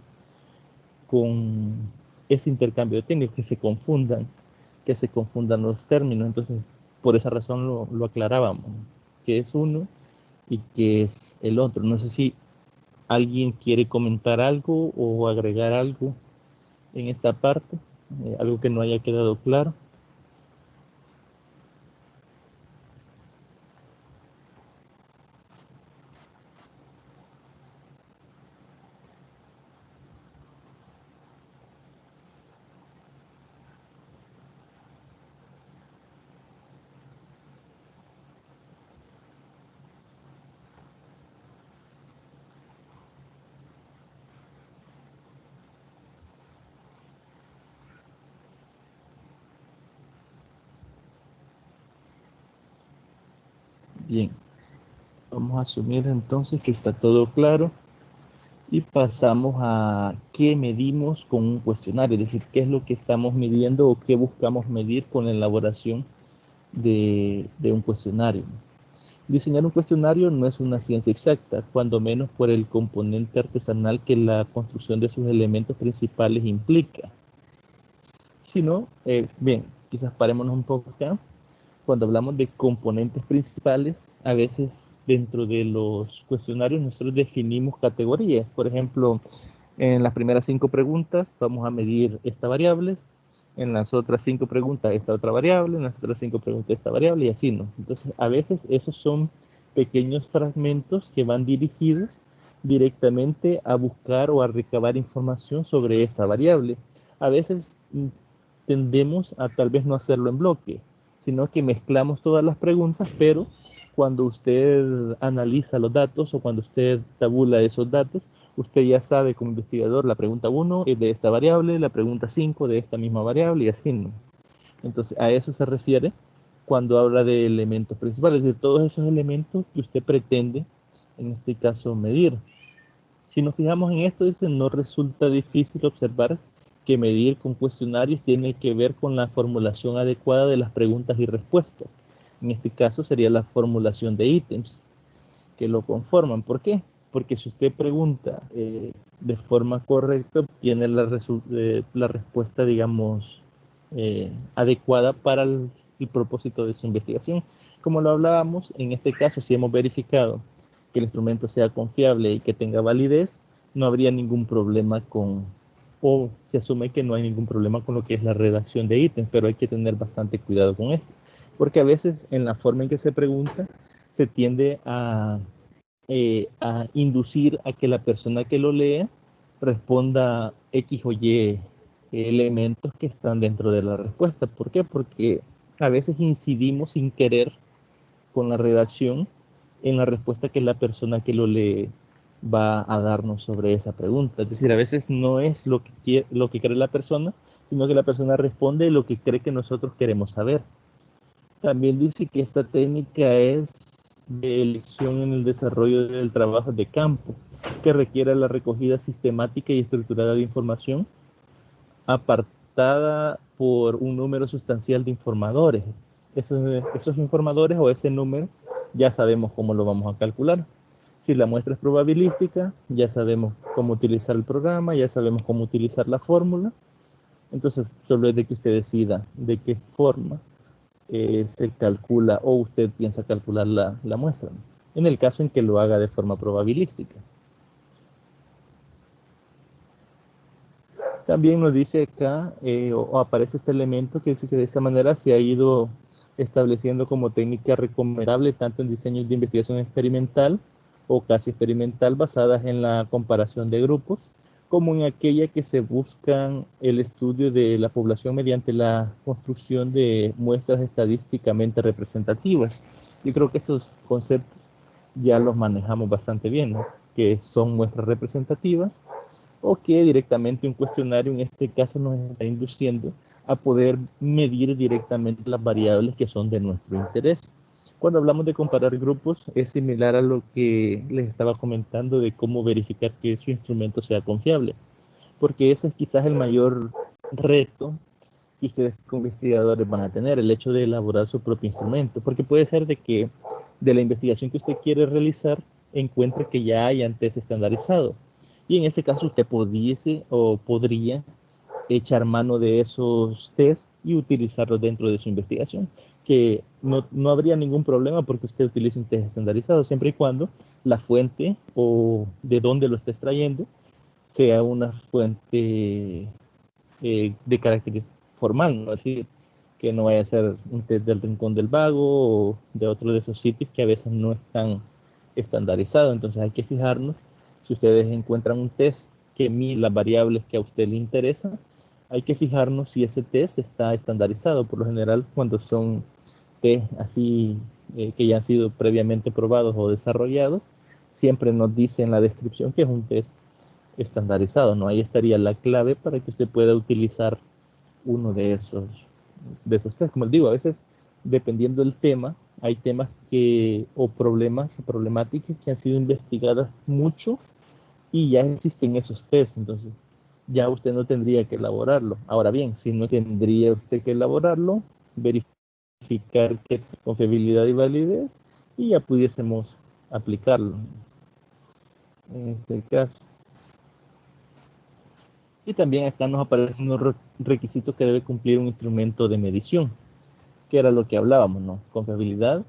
ese intercambio de técnicas, que se confundan los términos. Entonces, por esa razón lo aclarábamos, que es uno y que es el otro. No sé si alguien quiere comentar algo o agregar algo en esta parte, algo que no haya quedado claro. Bien, vamos a asumir entonces que está todo claro Y pasamos a qué medimos con un cuestionario, es decir, qué es lo que estamos midiendo o qué buscamos medir con la elaboración de un cuestionario. Diseñar un cuestionario no es una ciencia exacta, cuando menos por el componente artesanal que la construcción de sus elementos principales implica. Sino, bien, quizás parémonos un poco acá. Cuando hablamos de componentes principales, a veces dentro de los cuestionarios nosotros definimos categorías. Por ejemplo, en las primeras 5 preguntas vamos a medir estas variables, en las otras 5 preguntas esta otra variable, en las otras 5 preguntas esta variable y así, ¿no? Entonces, a veces esos son pequeños fragmentos que van dirigidos directamente a buscar o a recabar información sobre esa variable. A veces tendemos a tal vez no hacerlo en bloque, sino que mezclamos todas las preguntas, pero cuando usted analiza los datos o cuando usted tabula esos datos, usted ya sabe como investigador la pregunta 1 es de esta variable, la pregunta 5 de esta misma variable y así, ¿no? Entonces, a eso se refiere cuando habla de elementos principales, de todos esos elementos que usted pretende, en este caso, medir. Si nos fijamos en esto, dice, no resulta difícil observar que medir con cuestionarios tiene que ver con la formulación adecuada de las preguntas y respuestas. En este caso sería la formulación de ítems que lo conforman. ¿Por qué? Porque si usted pregunta de forma correcta, obtiene la respuesta, digamos, adecuada para el propósito de su investigación. Como lo hablábamos, en este caso, si hemos verificado que el instrumento sea confiable y que tenga validez, no habría ningún problema o se asume que no hay ningún problema con lo que es la redacción de ítems, pero hay que tener bastante cuidado con esto, porque a veces en la forma en que se pregunta, se tiende a inducir a que la persona que lo lea responda X o Y elementos que están dentro de la respuesta. ¿Por qué? Porque a veces incidimos sin querer con la redacción en la respuesta que la persona que lo lee va a darnos sobre esa pregunta. Es decir, a veces no es lo que cree la persona, sino que la persona responde lo que cree que nosotros queremos saber. También dice que esta técnica es de elección en el desarrollo del trabajo de campo, que requiere la recogida sistemática y estructurada de información apartada por un número sustancial de informadores. Esos informadores o ese número ya sabemos cómo lo vamos a calcular. Si la muestra es probabilística, ya sabemos cómo utilizar el programa, ya sabemos cómo utilizar la fórmula. Entonces, solo es de que usted decida de qué forma se calcula o usted piensa calcular la muestra, ¿no? En el caso en que lo haga de forma probabilística. También nos dice acá, o aparece este elemento que dice que de esta manera se ha ido estableciendo como técnica recomendable tanto en diseños de investigación experimental o casi experimental basadas en la comparación de grupos, como en aquella que se buscan el estudio de la población mediante la construcción de muestras estadísticamente representativas. Yo creo que esos conceptos ya los manejamos bastante bien, ¿no? Que son muestras representativas o que directamente un cuestionario en este caso nos está induciendo a poder medir directamente las variables que son de nuestro interés. Cuando hablamos de comparar grupos, es similar a lo que les estaba comentando de cómo verificar que su instrumento sea confiable, porque ese es quizás el mayor reto que ustedes como investigadores van a tener, el hecho de elaborar su propio instrumento, porque puede ser de que de la investigación que usted quiere realizar encuentre que ya hay test estandarizado, y en ese caso usted pudiese o podría echar mano de esos test y utilizarlos dentro de su investigación, que no habría ningún problema porque usted utilice un test estandarizado, siempre y cuando la fuente o de dónde lo esté extrayendo sea una fuente de carácter formal, ¿no? Así que no vaya a ser un test del Rincón del Vago o de otro de esos sitios que a veces no están estandarizados. Entonces hay que fijarnos, si ustedes encuentran un test que mide las variables que a usted le interesan, hay que fijarnos si ese test está estandarizado. Por lo general, cuando son test así que ya han sido previamente probados o desarrollados, siempre nos dice en la descripción que es un test estandarizado, ¿no? Ahí estaría la clave para que usted pueda utilizar uno de esos test. Como les digo, a veces, dependiendo del tema, hay temas o problemas o problemáticas que han sido investigadas mucho y ya existen esos test, entonces ya usted no tendría que elaborarlo. Ahora bien, si no tendría usted que elaborarlo, verificar qué confiabilidad y validez y ya pudiésemos aplicarlo en este caso. Y también acá nos aparecen los requisitos que debe cumplir un instrumento de medición, que era lo que hablábamos, ¿no? Confiabilidad,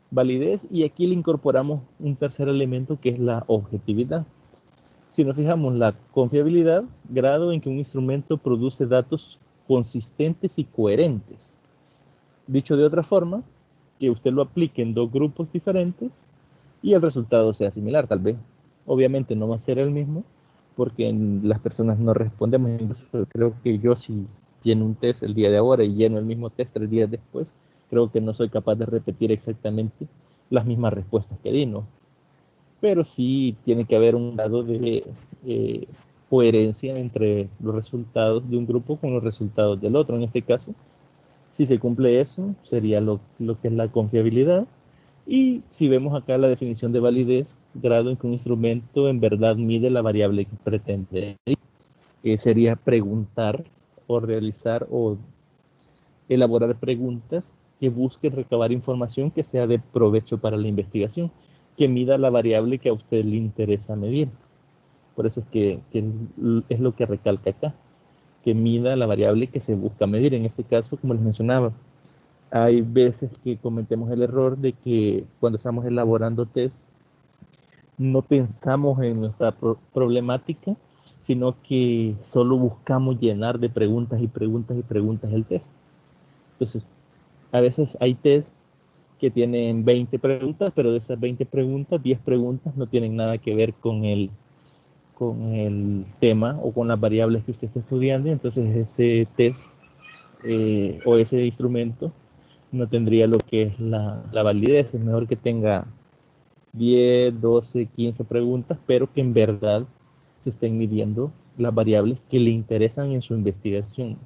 validez, y aquí le incorporamos un tercer elemento que es la objetividad. Si nos fijamos, la confiabilidad, grado en que un instrumento produce datos consistentes y coherentes. Dicho de otra forma, que usted lo aplique en dos grupos diferentes y el resultado sea similar, tal vez. Obviamente no va a ser el mismo, porque las personas no respondemos. Incluso creo que yo si lleno un test el día de ahora y lleno el mismo test 3 días después, creo que no soy capaz de repetir exactamente las mismas respuestas que di, ¿no? Pero sí tiene que haber un grado de coherencia entre los resultados de un grupo con los resultados del otro. En este caso, si se cumple eso, sería lo que es la confiabilidad. Y si vemos acá la definición de validez, grado en que un instrumento en verdad mide la variable que pretende, que sería preguntar o realizar o elaborar preguntas que busquen recabar información que sea de provecho para la investigación, que mida la variable que a usted le interesa medir. Por eso es que es lo que recalca acá, que mida la variable que se busca medir. En este caso, como les mencionaba, hay veces que cometemos el error de que cuando estamos elaborando test no pensamos en nuestra problemática, sino que solo buscamos llenar de preguntas y preguntas y preguntas el test. Entonces, a veces hay test que tienen 20 preguntas, pero de esas 20 preguntas, 10 preguntas no tienen nada que ver con el tema o con las variables que usted está estudiando, entonces ese test o ese instrumento no tendría lo que es la validez. Es mejor que tenga 10, 12, 15 preguntas, pero que en verdad se estén midiendo las variables que le interesan en su investigación.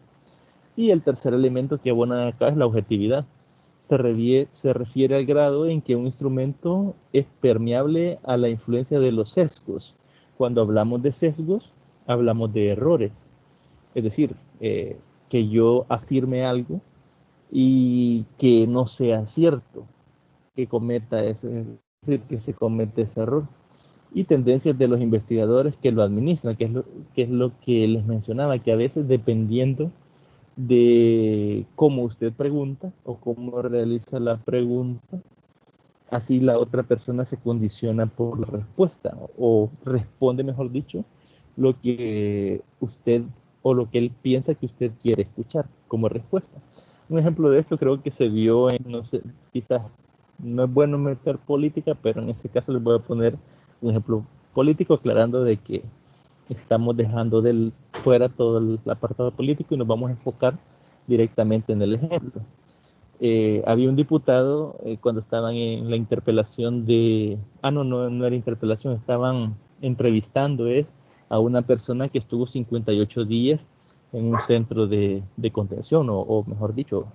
Y el tercer elemento que abona acá es la objetividad. Se refiere al grado en que un instrumento es permeable a la influencia de los sesgos. Cuando hablamos de sesgos, hablamos de errores. Es decir, que yo afirme algo y que no sea cierto, que cometa ese, que se comete ese error. Y tendencias de los investigadores que lo administran, que es lo que les mencionaba, que a veces dependiendo de cómo usted pregunta o cómo realiza la pregunta, así la otra persona se condiciona por la respuesta o responde, mejor dicho, lo que usted o lo que él piensa que usted quiere escuchar como respuesta. Un ejemplo de esto creo que se vio en, no sé, quizás no es bueno meter política, pero en ese caso les voy a poner un ejemplo político aclarando de que estamos dejando fuera todo el apartado político y nos vamos a enfocar directamente en el ejemplo. Había un diputado cuando estaban en la interpelación no era interpelación, estaban entrevistando a una persona que estuvo 58 días en un centro de contención, o mejor dicho,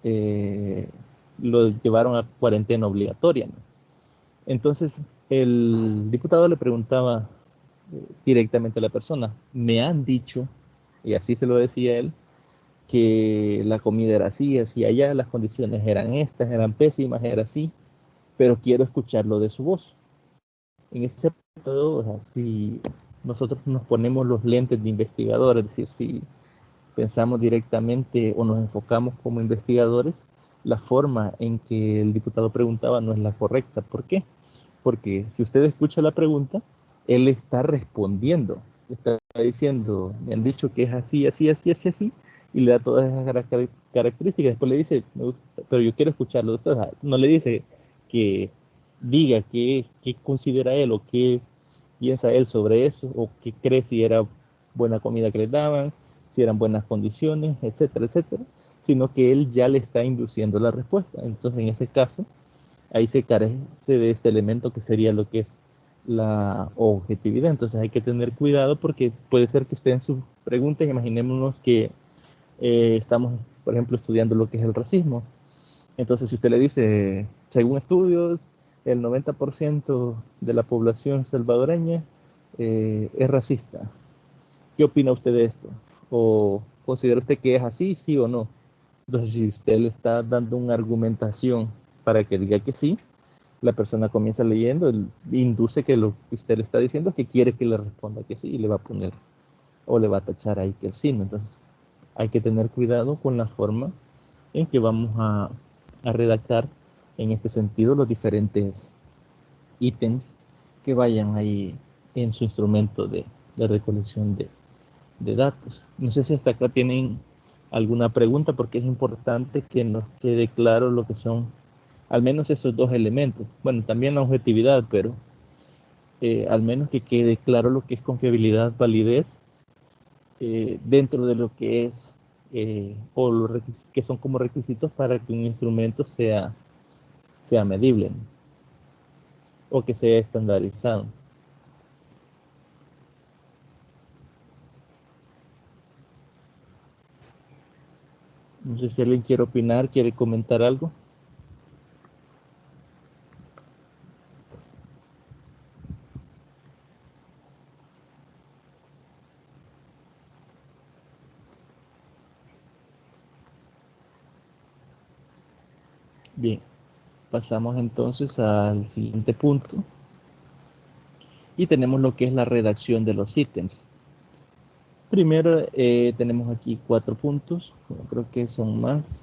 eh, lo llevaron a cuarentena obligatoria, ¿no? Entonces, el diputado le preguntaba directamente a la persona, me han dicho, y así se lo decía él, que la comida era así, así allá, las condiciones eran estas, eran pésimas, era así, pero quiero escucharlo de su voz. En ese punto, o sea, si nosotros nos ponemos los lentes de investigador, es decir, si pensamos directamente o nos enfocamos como investigadores, la forma en que el diputado preguntaba no es la correcta. ¿Por qué? Porque si usted escucha la pregunta, él está respondiendo, está diciendo, me han dicho que es así, así, así, así, así, y le da todas esas características. Después le dice, pero yo quiero escucharlo de usted. O sea, no le dice que diga qué considera él o qué piensa él sobre eso, o qué cree si era buena comida que le daban, si eran buenas condiciones, etcétera, etcétera, sino que él ya le está induciendo la respuesta. Entonces, en ese caso, ahí se carece de este elemento que sería lo que es la objetividad. Entonces hay que tener cuidado porque puede ser que usted en sus preguntas, imaginémonos que estamos, por ejemplo, estudiando lo que es el racismo. Entonces, si usted le dice, según estudios, el 90% de la población salvadoreña es racista. ¿Qué opina usted de esto? ¿O considera usted que es así, sí o no? Entonces, si usted le está dando una argumentación para que diga que sí, la persona comienza leyendo, induce que lo que usted le está diciendo es que quiere que le responda que sí y le va a poner o le va a tachar ahí que sí, ¿no? Entonces, hay que tener cuidado con la forma en que vamos a redactar en este sentido los diferentes ítems que vayan ahí en su instrumento de recolección de datos. No sé si hasta acá tienen alguna pregunta porque es importante que nos quede claro lo que son al menos esos dos elementos. Bueno, también la objetividad, pero al menos que quede claro lo que es confiabilidad, validez, dentro de lo que es o los que son como requisitos para que un instrumento sea medible, ¿no? O que sea estandarizado. No sé si alguien quiere opinar, quiere comentar algo. Bien, pasamos entonces al siguiente punto y tenemos lo que es la redacción de los ítems. Primero tenemos aquí 4 puntos, bueno, creo que son más,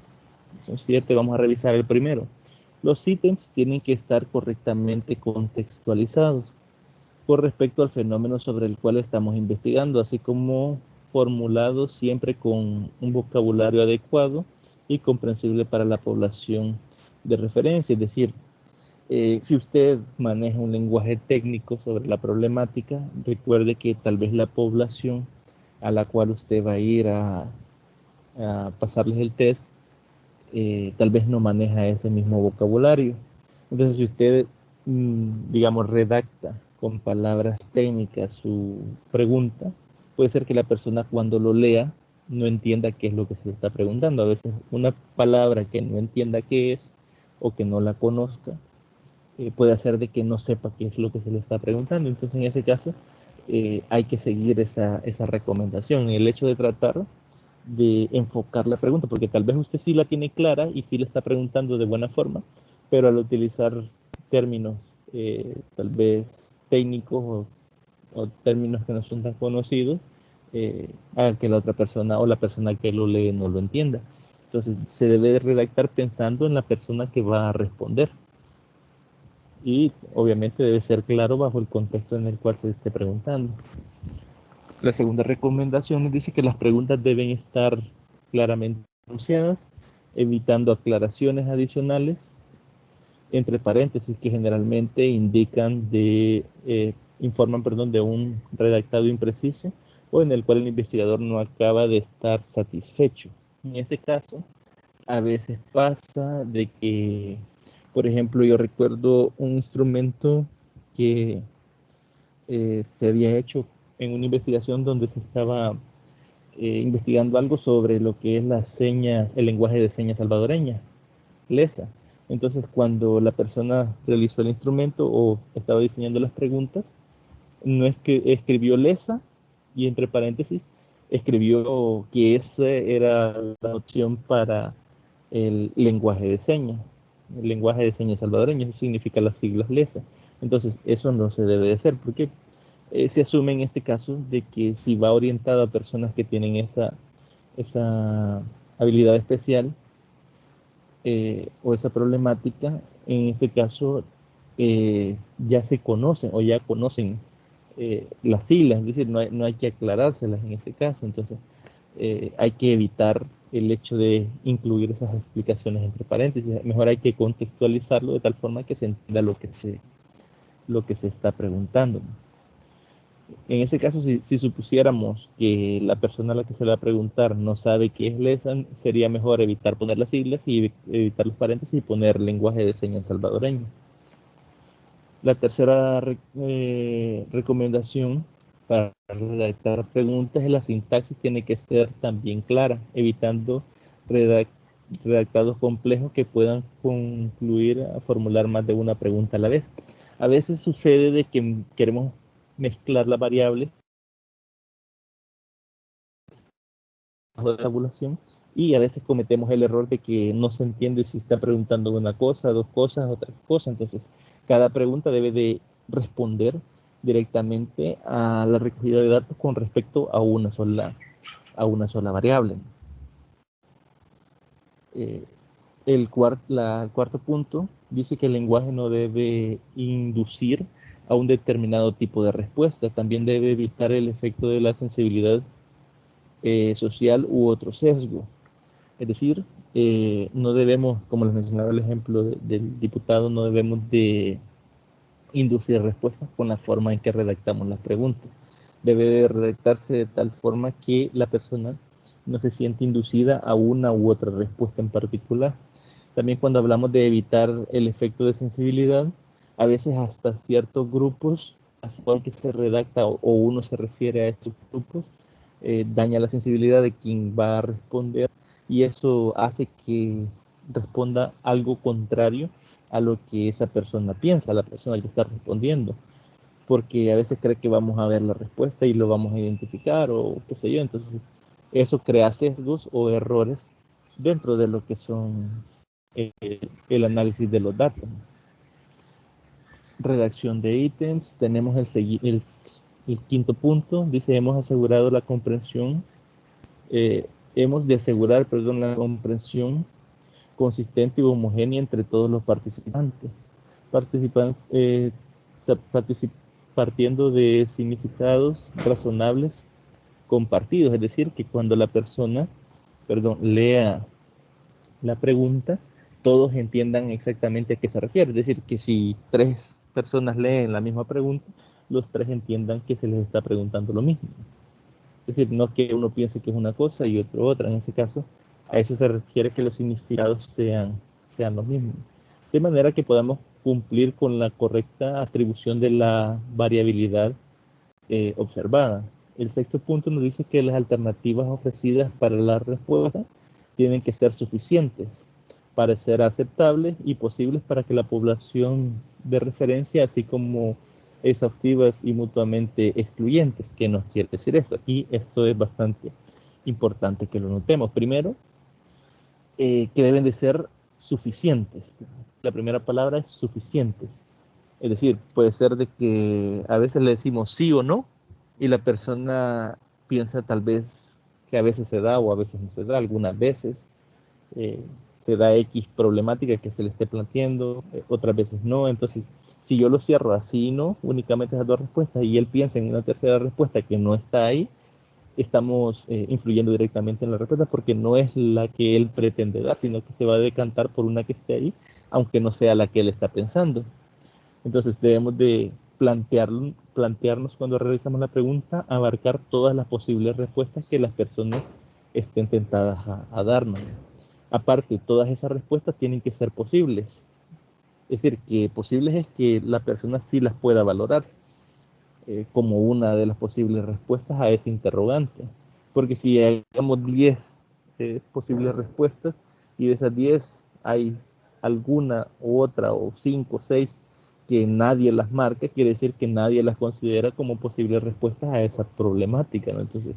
son 7, vamos a revisar el primero. Los ítems tienen que estar correctamente contextualizados con respecto al fenómeno sobre el cual estamos investigando, así como formulados siempre con un vocabulario adecuado y comprensible para la población de referencia. Es decir, si usted maneja un lenguaje técnico sobre la problemática, recuerde que tal vez la población a la cual usted va a ir a pasarles el test, tal vez no maneja ese mismo vocabulario. Entonces, si usted, digamos, redacta con palabras técnicas su pregunta, puede ser que la persona cuando lo lea no entienda qué es lo que se le está preguntando. A veces una palabra que no entienda qué es o que no la conozca, puede hacer de que no sepa qué es lo que se le está preguntando. Entonces, en ese caso, hay que seguir esa recomendación. El hecho de tratar de enfocar la pregunta, porque tal vez usted sí la tiene clara y sí le está preguntando de buena forma, pero al utilizar términos tal vez técnicos o términos que no son tan conocidos, haga que la otra persona o la persona que lo lee no lo entienda. Entonces se debe de redactar pensando en la persona que va a responder y obviamente debe ser claro bajo el contexto en el cual se esté preguntando. La segunda recomendación nos dice que las preguntas deben estar claramente pronunciadas, evitando aclaraciones adicionales entre paréntesis que generalmente informan, perdón, de un redactado impreciso o en el cual el investigador no acaba de estar satisfecho. En ese caso, a veces pasa de que, por ejemplo, yo recuerdo un instrumento que se había hecho en una investigación donde se estaba investigando algo sobre lo que es las señas, el lenguaje de señas salvadoreña, LESA. Entonces, cuando la persona realizó el instrumento o estaba diseñando las preguntas, no es que escribió LESA y entre paréntesis escribió que esa era la opción para el lenguaje de señas. El lenguaje de señas salvadoreño, eso significa las siglas LESA. Entonces, eso no se debe de hacer porque se asume en este caso de que si va orientado a personas que tienen esa habilidad especial o esa problemática, en este caso ya se conocen o ya conocen las siglas, es decir, no hay que aclarárselas en ese caso, entonces hay que evitar el hecho de incluir esas explicaciones entre paréntesis, mejor hay que contextualizarlo de tal forma que se entienda lo que se está preguntando. En ese caso, si supusiéramos que la persona a la que se le va a preguntar no sabe qué es LESAN, sería mejor evitar poner las siglas y evitar los paréntesis y poner lenguaje de señas salvadoreño. La tercera recomendación para redactar preguntas es la sintaxis tiene que ser también clara, evitando redactados complejos que puedan concluir a formular más de una pregunta a la vez. A veces sucede de que queremos mezclar las variables bajo la tabulación y a veces cometemos el error de que no se entiende si está preguntando una cosa, dos cosas, otra cosa. Entonces, cada pregunta debe de responder directamente a la recogida de datos con respecto a una sola variable. El cuarto punto dice que el lenguaje no debe inducir a un determinado tipo de respuesta. También debe evitar el efecto de la sensibilidad social u otro sesgo. Es decir, no debemos, como les mencionaba el ejemplo del diputado, no debemos de inducir respuestas con la forma en que redactamos las preguntas. Debe de redactarse de tal forma que la persona no se siente inducida a una u otra respuesta en particular. También cuando hablamos de evitar el efecto de sensibilidad, a veces hasta ciertos grupos, a la que se redacta o uno se refiere a estos grupos, daña la sensibilidad de quien va a responder y eso hace que responda algo contrario a lo que esa persona piensa, la persona que está respondiendo, porque a veces cree que vamos a ver la respuesta y lo vamos a identificar o qué sé yo, entonces eso crea sesgos o errores dentro de lo que son el análisis de los datos. Redacción de ítems, tenemos el quinto punto, dice hemos asegurado la comprensión, hemos de asegurar, perdón, la comprensión consistente y homogénea entre todos los participantes. Partiendo de significados razonables compartidos, es decir, que cuando la persona, perdón, lea la pregunta, todos entiendan exactamente a qué se refiere. Es decir, que si tres personas leen la misma pregunta, los tres entiendan que se les está preguntando lo mismo. Es decir, no que uno piense que es una cosa y otro otra. En ese caso, a eso se refiere que los significados sean los mismos. De manera que podamos cumplir con la correcta atribución de la variabilidad observada. El sexto punto nos dice que las alternativas ofrecidas para la respuesta tienen que ser suficientes para ser aceptables y posibles para que la población de referencia, así como exhaustivas y mutuamente excluyentes. ¿Qué nos quiere decir esto? Aquí esto es bastante importante que lo notemos. Primero, que deben de ser suficientes. La primera palabra es suficientes. Es decir, puede ser de que a veces le decimos sí o no y la persona piensa tal vez que a veces se da o a veces no se da, algunas veces eh, se da X problemática que se le esté planteando, otras veces no. Entonces, si yo lo cierro así y no, únicamente esas dos respuestas y él piensa en una tercera respuesta que no está ahí, estamos influyendo directamente en la respuesta porque no es la que él pretende dar, sino que se va a decantar por una que esté ahí, aunque no sea la que él está pensando. Entonces debemos de plantearnos cuando realizamos la pregunta, abarcar todas las posibles respuestas que las personas estén tentadas a darnos. Aparte, todas esas respuestas tienen que ser posibles. Es decir, que posibles es que la persona sí las pueda valorar como una de las posibles respuestas a ese interrogante. Porque si hagamos 10 posibles respuestas y de esas 10 hay alguna u otra o 5 o 6 que nadie las marca, quiere decir que nadie las considera como posibles respuestas a esa problemática, ¿no? Entonces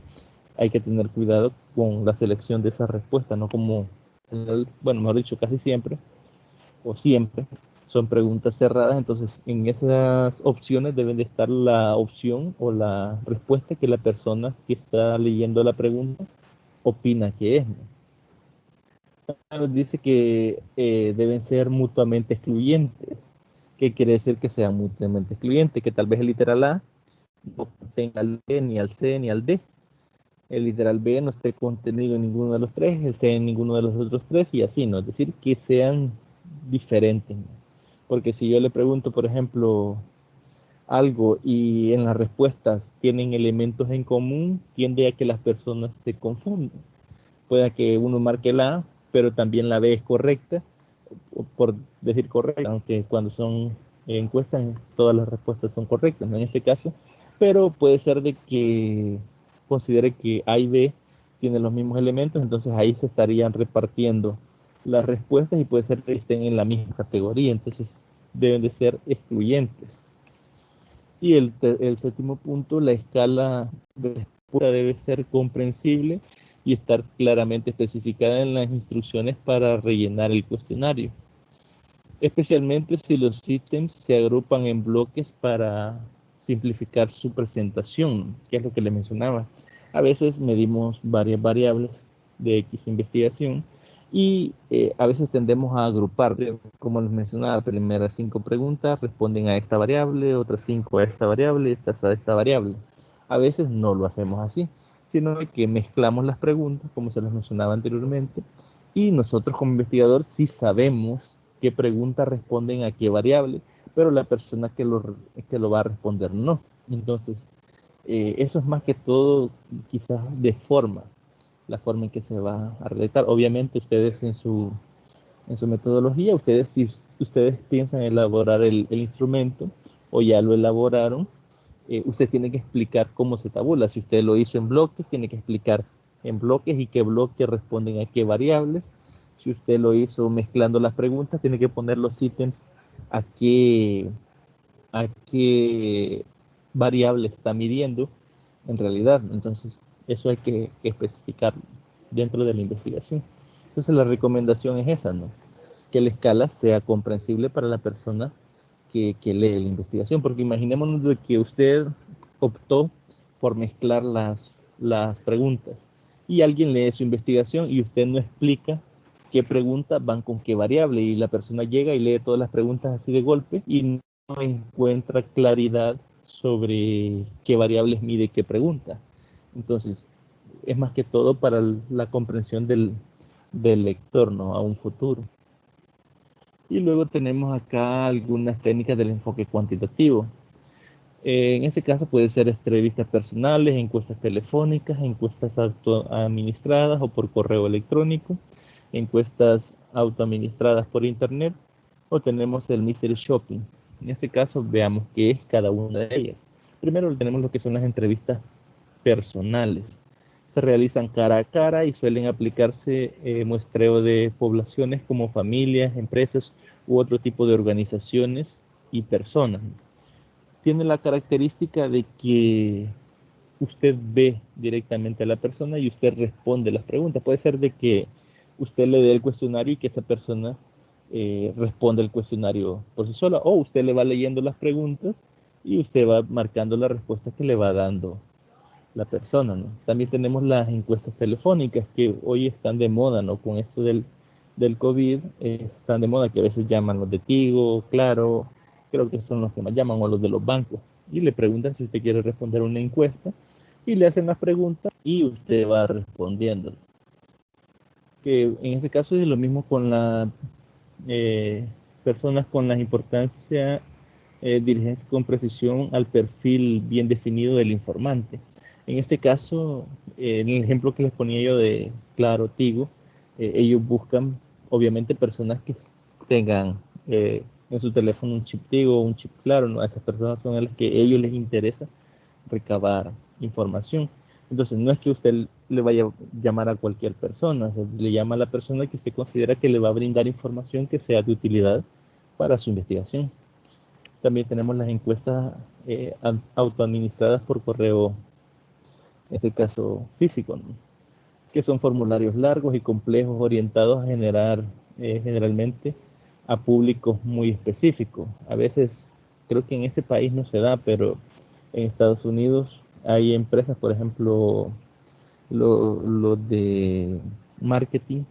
hay que tener cuidado con la selección de esas respuestas, no como, bueno, mejor dicho, casi siempre o siempre son preguntas cerradas, entonces en esas opciones deben de estar la opción o la respuesta que la persona que está leyendo la pregunta opina que es, ¿no? Dice que deben ser mutuamente excluyentes. ¿Qué quiere decir que sean mutuamente excluyentes? Que tal vez el literal A no tenga al B, ni al C, ni al D. El literal B no esté contenido en ninguno de los tres, el C en ninguno de los otros tres, y así, ¿no? Es decir, que sean diferentes, ¿no? Porque si yo le pregunto, por ejemplo, algo y en las respuestas tienen elementos en común, tiende a que las personas se confundan. Puede que uno marque la A, pero también la B es correcta, por decir correcta, aunque cuando son encuestas todas las respuestas son correctas, ¿no? En este caso, pero puede ser de que considere que A y B tienen los mismos elementos, entonces ahí se estarían repartiendo las respuestas y puede ser que estén en la misma categoría, entonces deben de ser excluyentes. Y el séptimo punto, la escala de respuesta debe ser comprensible y estar claramente especificada en las instrucciones para rellenar el cuestionario, especialmente si los ítems se agrupan en bloques para simplificar su presentación, que es lo que les mencionaba. A veces medimos varias variables de X investigación y a veces tendemos a agrupar, como les mencionaba, primeras 5 preguntas responden a esta variable, otras 5 a esta variable, estas a esta variable. A veces no lo hacemos así, sino que mezclamos las preguntas, como se les mencionaba anteriormente, y nosotros como investigador sí sabemos qué preguntas responden a qué variable, pero la persona que lo va a responder no. Entonces, eso es más que todo quizás de forma, la forma en que se va a redactar. Obviamente ustedes en su metodología, si ustedes piensan elaborar el instrumento o ya lo elaboraron, usted tiene que explicar cómo se tabula. Si usted lo hizo en bloques, tiene que explicar en bloques y qué bloques responden a qué variables. Si usted lo hizo mezclando las preguntas, tiene que poner los ítems a qué variable está midiendo en realidad. Entonces, eso hay que especificar dentro de la investigación. Entonces, la recomendación es esa, ¿no? Que la escala sea comprensible para la persona que lee la investigación, porque imaginémonos de que usted optó por mezclar las preguntas y alguien lee su investigación y usted no explica qué preguntas van con qué variable y la persona llega y lee todas las preguntas así de golpe y no encuentra claridad sobre qué variables mide qué pregunta. Entonces, es más que todo para la comprensión del lector, ¿no? A un futuro. Y luego tenemos acá algunas técnicas del enfoque cuantitativo. En ese caso puede ser entrevistas personales, encuestas telefónicas, encuestas autoadministradas o por correo electrónico, encuestas autoadministradas por internet, o tenemos el mystery shopping. En este caso veamos qué es cada una de ellas. Primero tenemos lo que son las entrevistas personales. Se realizan cara a cara y suelen aplicarse muestreo de poblaciones como familias, empresas u otro tipo de organizaciones y personas. Tiene la característica de que usted ve directamente a la persona y usted responde las preguntas. Puede ser de que usted le dé el cuestionario y que esa persona responda el cuestionario por sí sola, o usted le va leyendo las preguntas y usted va marcando la respuesta que le va dando la persona, ¿no? También tenemos las encuestas telefónicas que hoy están de moda, ¿no? Con esto del COVID, están de moda, que a veces llaman los de Tigo, Claro, creo que son los que más llaman, o los de los bancos, y le preguntan si usted quiere responder una encuesta, y le hacen las preguntas y usted va respondiendo. Que en este caso es lo mismo con las personas con la importancia, diligencia con precisión al perfil bien definido del informante. En este caso, en el ejemplo que les ponía yo de Claro, Tigo, ellos buscan obviamente personas que tengan en su teléfono un chip Tigo o un chip Claro, ¿no? A esas personas son a las que a ellos les interesa recabar información. Entonces, no es que usted le vaya a llamar a cualquier persona, o sea, le llama a la persona que usted considera que le va a brindar información que sea de utilidad para su investigación. También tenemos las encuestas autoadministradas por correo, en este caso físico, ¿no? Que son formularios largos y complejos orientados a generar generalmente a públicos muy específicos. A veces, creo que en ese país no se da, pero en Estados Unidos hay empresas, por ejemplo, lo de marketing,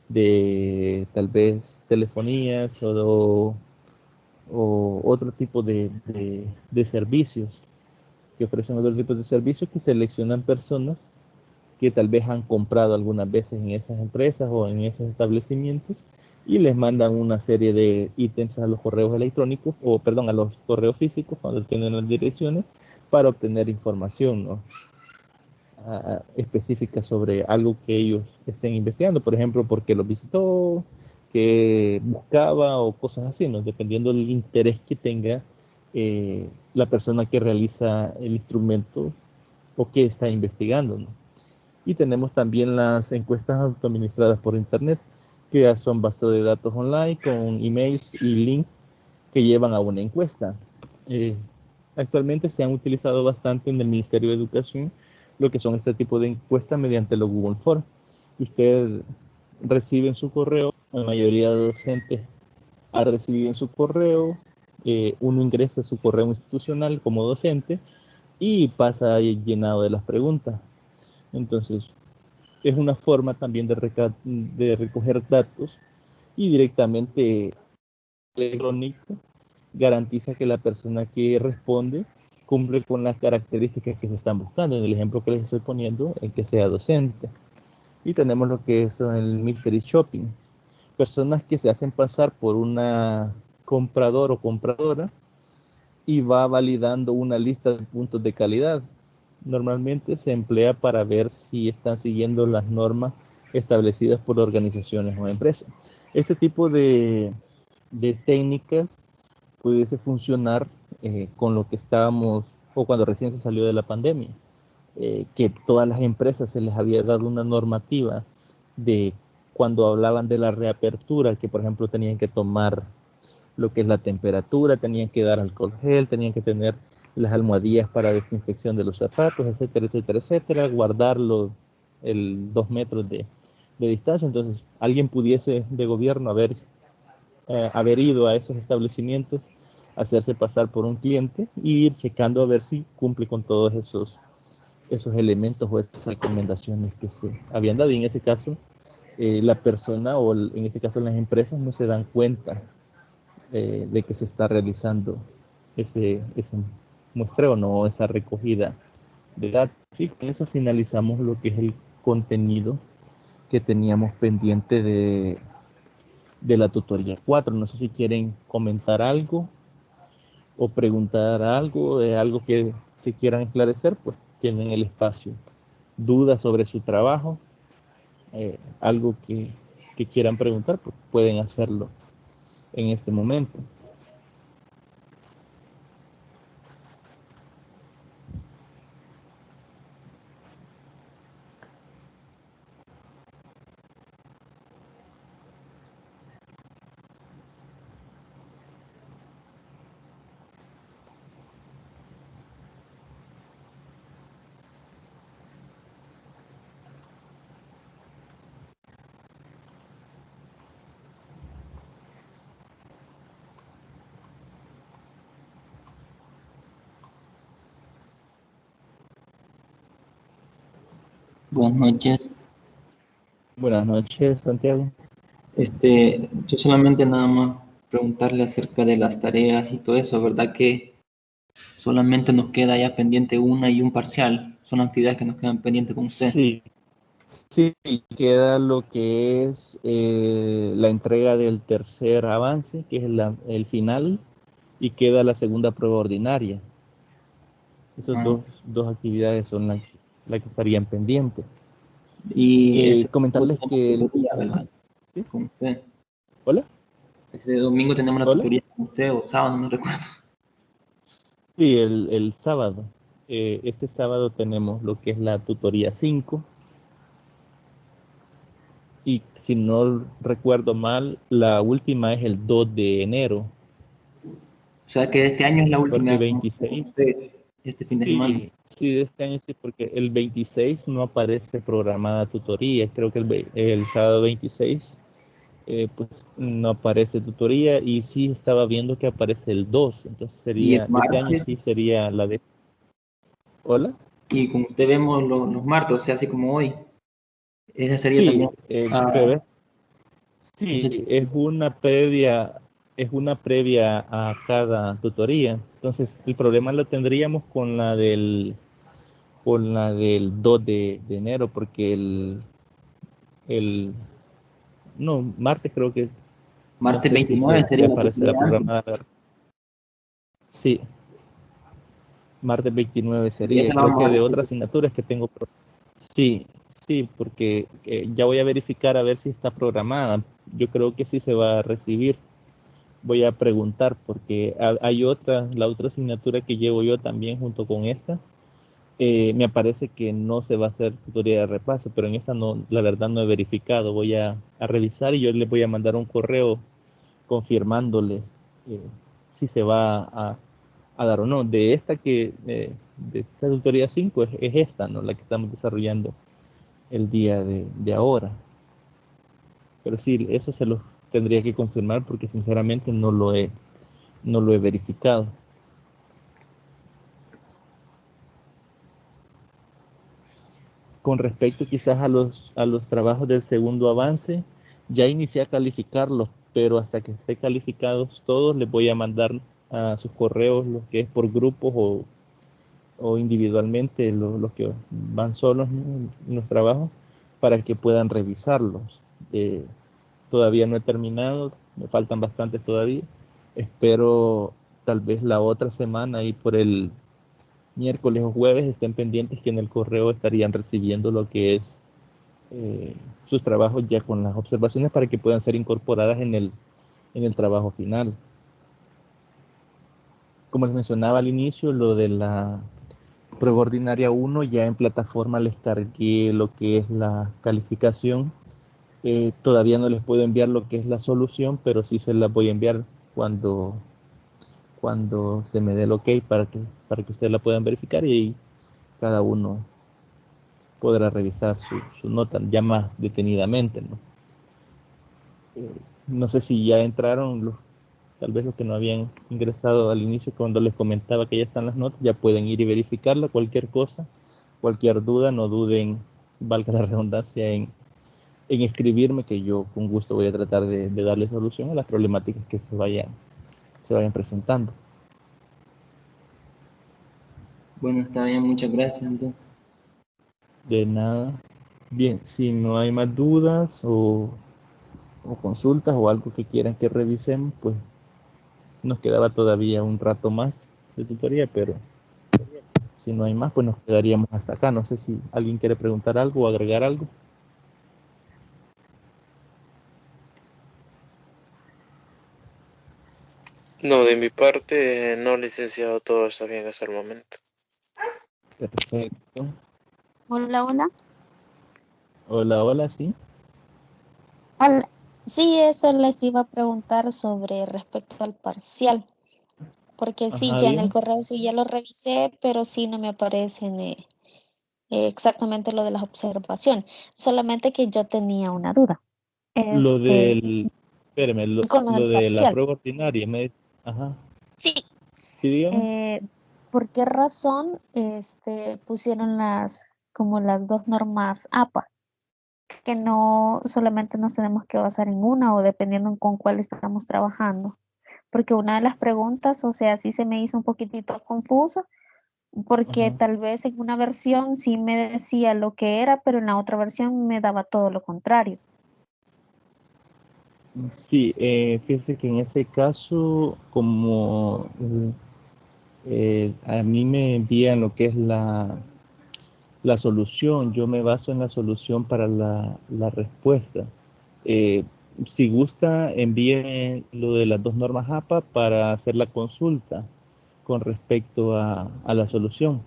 de tal vez telefonías o otro tipo de servicios, que ofrecen otro tipo de servicios, que seleccionan personas que tal vez han comprado algunas veces en esas empresas o en esos establecimientos y les mandan una serie de ítems a los correos electrónicos, o perdón, a los correos físicos cuando tienen las direcciones, para obtener información, ¿no? Específica sobre algo que ellos estén investigando, por ejemplo, por qué los visitó, qué buscaba o cosas así, ¿no? Dependiendo del interés que tenga la persona que realiza el instrumento o que está investigando, ¿no? Y tenemos también las encuestas autoadministradas por internet, que ya son bases de datos online con emails y links que llevan a una encuesta. Actualmente se han utilizado bastante en el Ministerio de Educación lo que son este tipo de encuestas mediante los Google Forms. Usted recibe en su correo, la mayoría de docentes ha recibido en su correo, uno ingresa su correo institucional como docente y pasa ahí llenado de las preguntas. Entonces, es una forma también de recoger datos y directamente electrónico garantiza que la persona que responde cumple con las características que se están buscando. En el ejemplo que les estoy poniendo, el que sea docente. Y tenemos lo que es el mystery shopping. Personas que se hacen pasar por una comprador o compradora y va validando una lista de puntos de calidad. Normalmente se emplea para ver si están siguiendo las normas establecidas por organizaciones o empresas. Este tipo de técnicas pudiese funcionar con lo que estábamos, o cuando recién se salió de la pandemia, que todas las empresas se les había dado una normativa de cuando hablaban de la reapertura, que por ejemplo tenían que tomar lo que es la temperatura, tenían que dar alcohol gel, tenían que tener las almohadillas para desinfección de los zapatos, etcétera, etcétera, etcétera, guardarlo el 2 metros de distancia. Entonces, alguien pudiese de gobierno haber ido a esos establecimientos, hacerse pasar por un cliente y ir checando a ver si cumple con todos esos elementos o esas recomendaciones que se habían dado. Y en ese caso, la persona o en ese caso las empresas no se dan cuenta de que se está realizando ese muestreo, no esa recogida de datos. Y con eso finalizamos lo que es el contenido que teníamos pendiente de la tutoría 4. No sé si quieren comentar algo o preguntar algo, de algo que quieran esclarecer, pues tienen el espacio. Dudas sobre su trabajo, algo que quieran preguntar, pues pueden hacerlo en este momento. Buenas noches. Buenas noches, Santiago. Yo solamente nada más preguntarle acerca de las tareas y todo eso, ¿verdad? Que solamente nos queda ya pendiente una y un parcial. Son actividades que nos quedan pendientes con usted. Sí, sí, queda lo que es la entrega del tercer avance, que es el final, y queda la segunda prueba ordinaria. Esas Ah, dos actividades son las que estarían pendientes. y Comentarles tenemos que... tutoría, ¿verdad? ¿Sí? Con usted. ¿Hola? Este domingo tenemos la ¿Hola? tutoría con usted, o sábado, no recuerdo. Sí, el sábado. Este sábado tenemos lo que es la tutoría 5 y si no recuerdo mal, la última es el 2 de enero, O sea que este año es la porque última con 26, usted, este fin de semana. sí, de este año sí, porque el 26 no aparece programada tutoría, creo que el sábado 26 pues no aparece tutoría y sí estaba viendo que aparece el 2, entonces Y el sería, de este año sí martes, sería la de... ¿Hola? y con usted vemos los martes, o sea, así como hoy. Esa sería Sí, también. Ah, sí, ese- es una previa a cada tutoría. Entonces, el problema lo tendríamos con la del 2 de enero, porque el, no, martes creo que, no martes sé si 29 si sería la aparecerá tutoría antes. programada. Sí, martes 29 Y sería, esa la creo vamos que a de otras recibir. asignaturas que tengo. Sí, sí, porque ya voy a verificar a ver si está programada. Yo creo que sí se va a recibir. Voy a preguntar porque hay otra, la otra asignatura que llevo yo también junto con esta, Me parece que no se va a hacer tutoría de repaso, pero en esa no, la verdad no he verificado. Voy a revisar y yo les voy a mandar un correo confirmándoles eh, si se va a dar o no. De esta tutoría 5 es esta, ¿no? La que estamos desarrollando el día de ahora. Pero sí, eso se lo tendría que confirmar porque sinceramente no lo he verificado. Con respecto quizás a los trabajos del segundo avance, ya inicié a calificarlos, pero hasta que esté calificados todos, les voy a mandar a sus correos lo que es por grupos o individualmente, los que van solos, ¿no? En los trabajos, para que puedan revisarlos. Todavía no he terminado, me faltan bastantes todavía. Espero tal vez la otra semana y por el miércoles o jueves estén pendientes que en el correo estarían recibiendo lo que es sus trabajos ya con las observaciones para que puedan ser incorporadas en el trabajo final. Como les mencionaba al inicio, lo de la prueba ordinaria 1, ya en plataforma les cargué lo que es la calificación. Todavía no les puedo enviar lo que es la solución, pero sí se las voy a enviar cuando, cuando se me dé el ok para que ustedes la puedan verificar y cada uno podrá revisar su nota ya más detenidamente, ¿no? No sé si ya entraron tal vez los que no habían ingresado al inicio cuando les comentaba que ya están las notas, ya pueden ir y verificarla, cualquier cosa, cualquier duda, no duden, valga la redundancia, en escribirme, que yo con gusto voy a tratar de darle solución a las problemáticas que se vayan presentando. Bueno, está bien, muchas gracias, entonces. De nada. Bien, si no hay más dudas o consultas o algo que quieran que revisemos, pues nos quedaba todavía un rato más de tutoría, pero si no hay más, pues nos quedaríamos hasta acá. No sé si alguien quiere preguntar algo o agregar algo. No, de mi parte, no, licenciado, todo está bien hasta el momento. Perfecto. Hola, hola. Hola, hola, sí. Hola. Sí, eso les iba a preguntar sobre respecto al parcial, porque sí, Ajá, ya en el bien. correo sí ya lo revisé, pero sí no me aparecen exactamente lo de las observaciones. Solamente que yo tenía una duda. Lo Este, del, espérame, con lo lo del de la parcial. prueba ordinaria, ajá, Sí, sí, dígame. ¿por qué razón pusieron como las dos normas APA? Que no solamente nos tenemos que basar en una o dependiendo en con cuál estamos trabajando. Porque una de las preguntas, o sea, sí se me hizo un poquitito confuso, porque Ajá. tal vez en una versión sí me decía lo que era, pero en la otra versión me daba todo lo contrario. Sí, fíjese que en ese caso, como a mí me envían lo que es la solución, yo me baso en la solución para la respuesta. Eh, si gusta, envíe lo de las dos normas APA para hacer la consulta con respecto a la solución.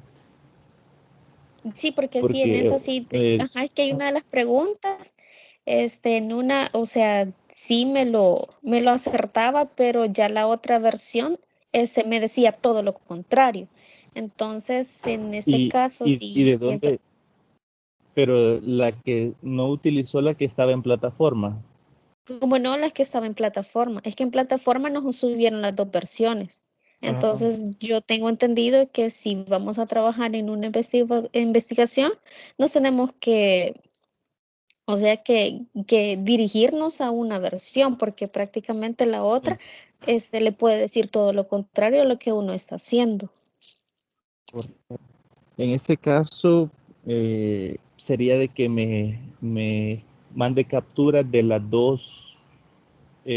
Sí, porque sí, en Porque esa sí, ajá, es que hay una de las preguntas, en una, o sea, sí me lo acertaba, pero ya la otra versión, me decía todo lo contrario. Entonces, en este caso, y sí de siento, dónde, pero la que no utilizó la que estaba en plataforma. como no las que estaba en plataforma, es que en plataforma nos subieron las dos versiones. Ajá. Entonces, yo tengo entendido que si vamos a trabajar en una investigación, nos tenemos que, o sea, que dirigirnos a una versión, porque prácticamente la otra, Sí, le puede decir todo lo contrario a lo que uno está haciendo. correcto. En este caso, sería de que me mande capturas de las dos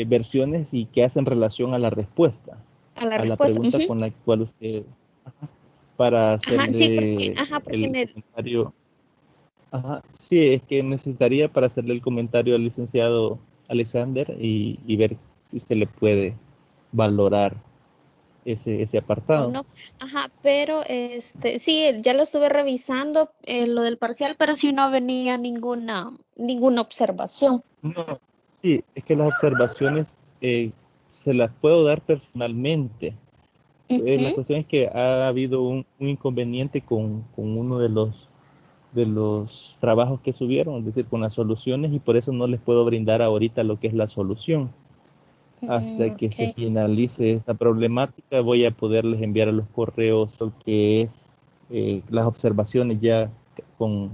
versiones y que hacen relación a la respuesta, A la a la respuesta. pregunta Ujú. con la cual usted, ajá, para Ajá, hacerle ajá, porque el comentario. Ajá, sí, es que necesitaría para hacerle el comentario al licenciado Alexander y ver si usted le puede valorar. ese O apartado. no, ajá, pero sí, ya lo estuve revisando, lo del parcial, pero sí no venía ninguna observación. No, sí, es que las observaciones se las puedo dar personalmente. La Ujú, cuestión es que ha habido un inconveniente con uno de los trabajos que subieron, es decir, con las soluciones, y por eso no les puedo brindar ahorita lo que es la solución. Hasta que se ok. finalice esa problemática, voy a poderles enviar a los correos lo que es las observaciones ya con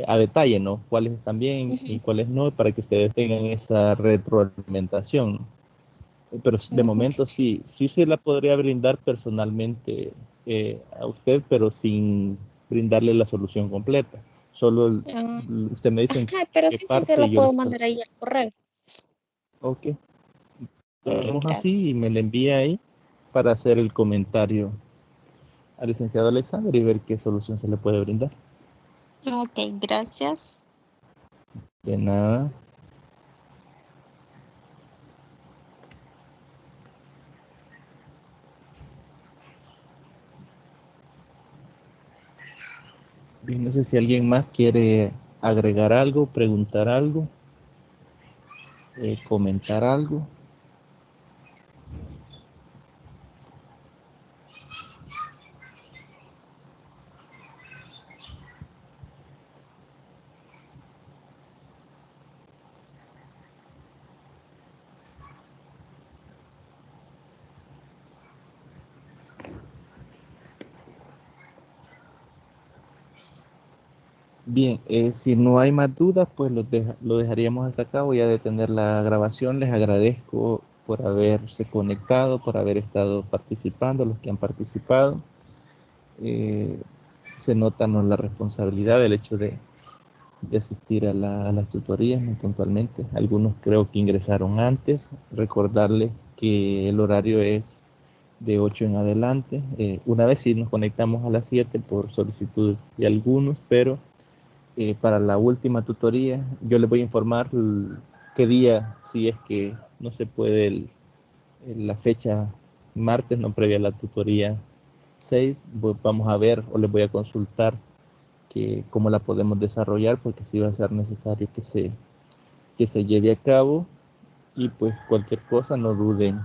a detalle, ¿no? Cuáles están bien y Ujú, cuáles no, para que ustedes tengan esa retroalimentación. Pero de ujú, momento sí, sí se la podría brindar personalmente a usted, pero sin brindarle la solución completa. Solo ah, usted me dice en ajá, pero qué sí, sí, se parte lo y yo le puedo puedo. mandar ahí al correo. Ok, lo hacemos así y Gracias. me la envía ahí para hacer el comentario al licenciado Alexander y ver qué solución se le puede brindar. Ok, gracias. De nada. Bien, no sé si alguien más quiere agregar algo, preguntar algo, comentar algo. Bien, si no hay más dudas, pues lo dejaríamos hasta acá. Voy a detener la grabación. Les agradezco por haberse conectado, por haber estado participando, los que han participado. Eh, Se nota, ¿no?, la responsabilidad del hecho de asistir a las tutorías, ¿no?, puntualmente. Algunos creo que ingresaron antes. Recordarles que el horario es de 8 en adelante. Una vez sí nos conectamos a las 7 por solicitud de algunos, pero para la última tutoría yo les voy a informar qué día, si es que no se puede la fecha martes, no previa a la tutoría 6, vamos a ver o les voy a consultar cómo la podemos desarrollar, porque sí va a ser necesario que se lleve a cabo. Y pues cualquier cosa no duden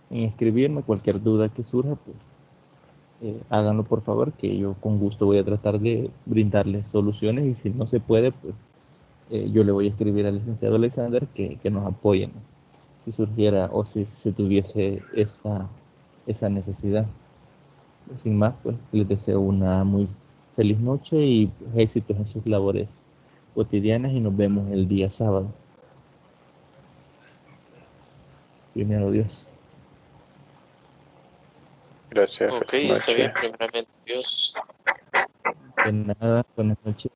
en escribirme, cualquier duda que surja, pues háganlo por favor, que yo con gusto voy a tratar de brindarles soluciones, y si no se puede, pues yo le voy a escribir al licenciado Alexander que nos apoyen, ¿no?, si surgiera o si se tuviese esa necesidad. Sin más, pues les deseo una muy feliz noche y pues, éxitos en sus labores cotidianas, y nos vemos el día sábado. Primero Dios. Gracias, Ok, buenas está bien, noches. primeramente Dios. De nada, buenas noches.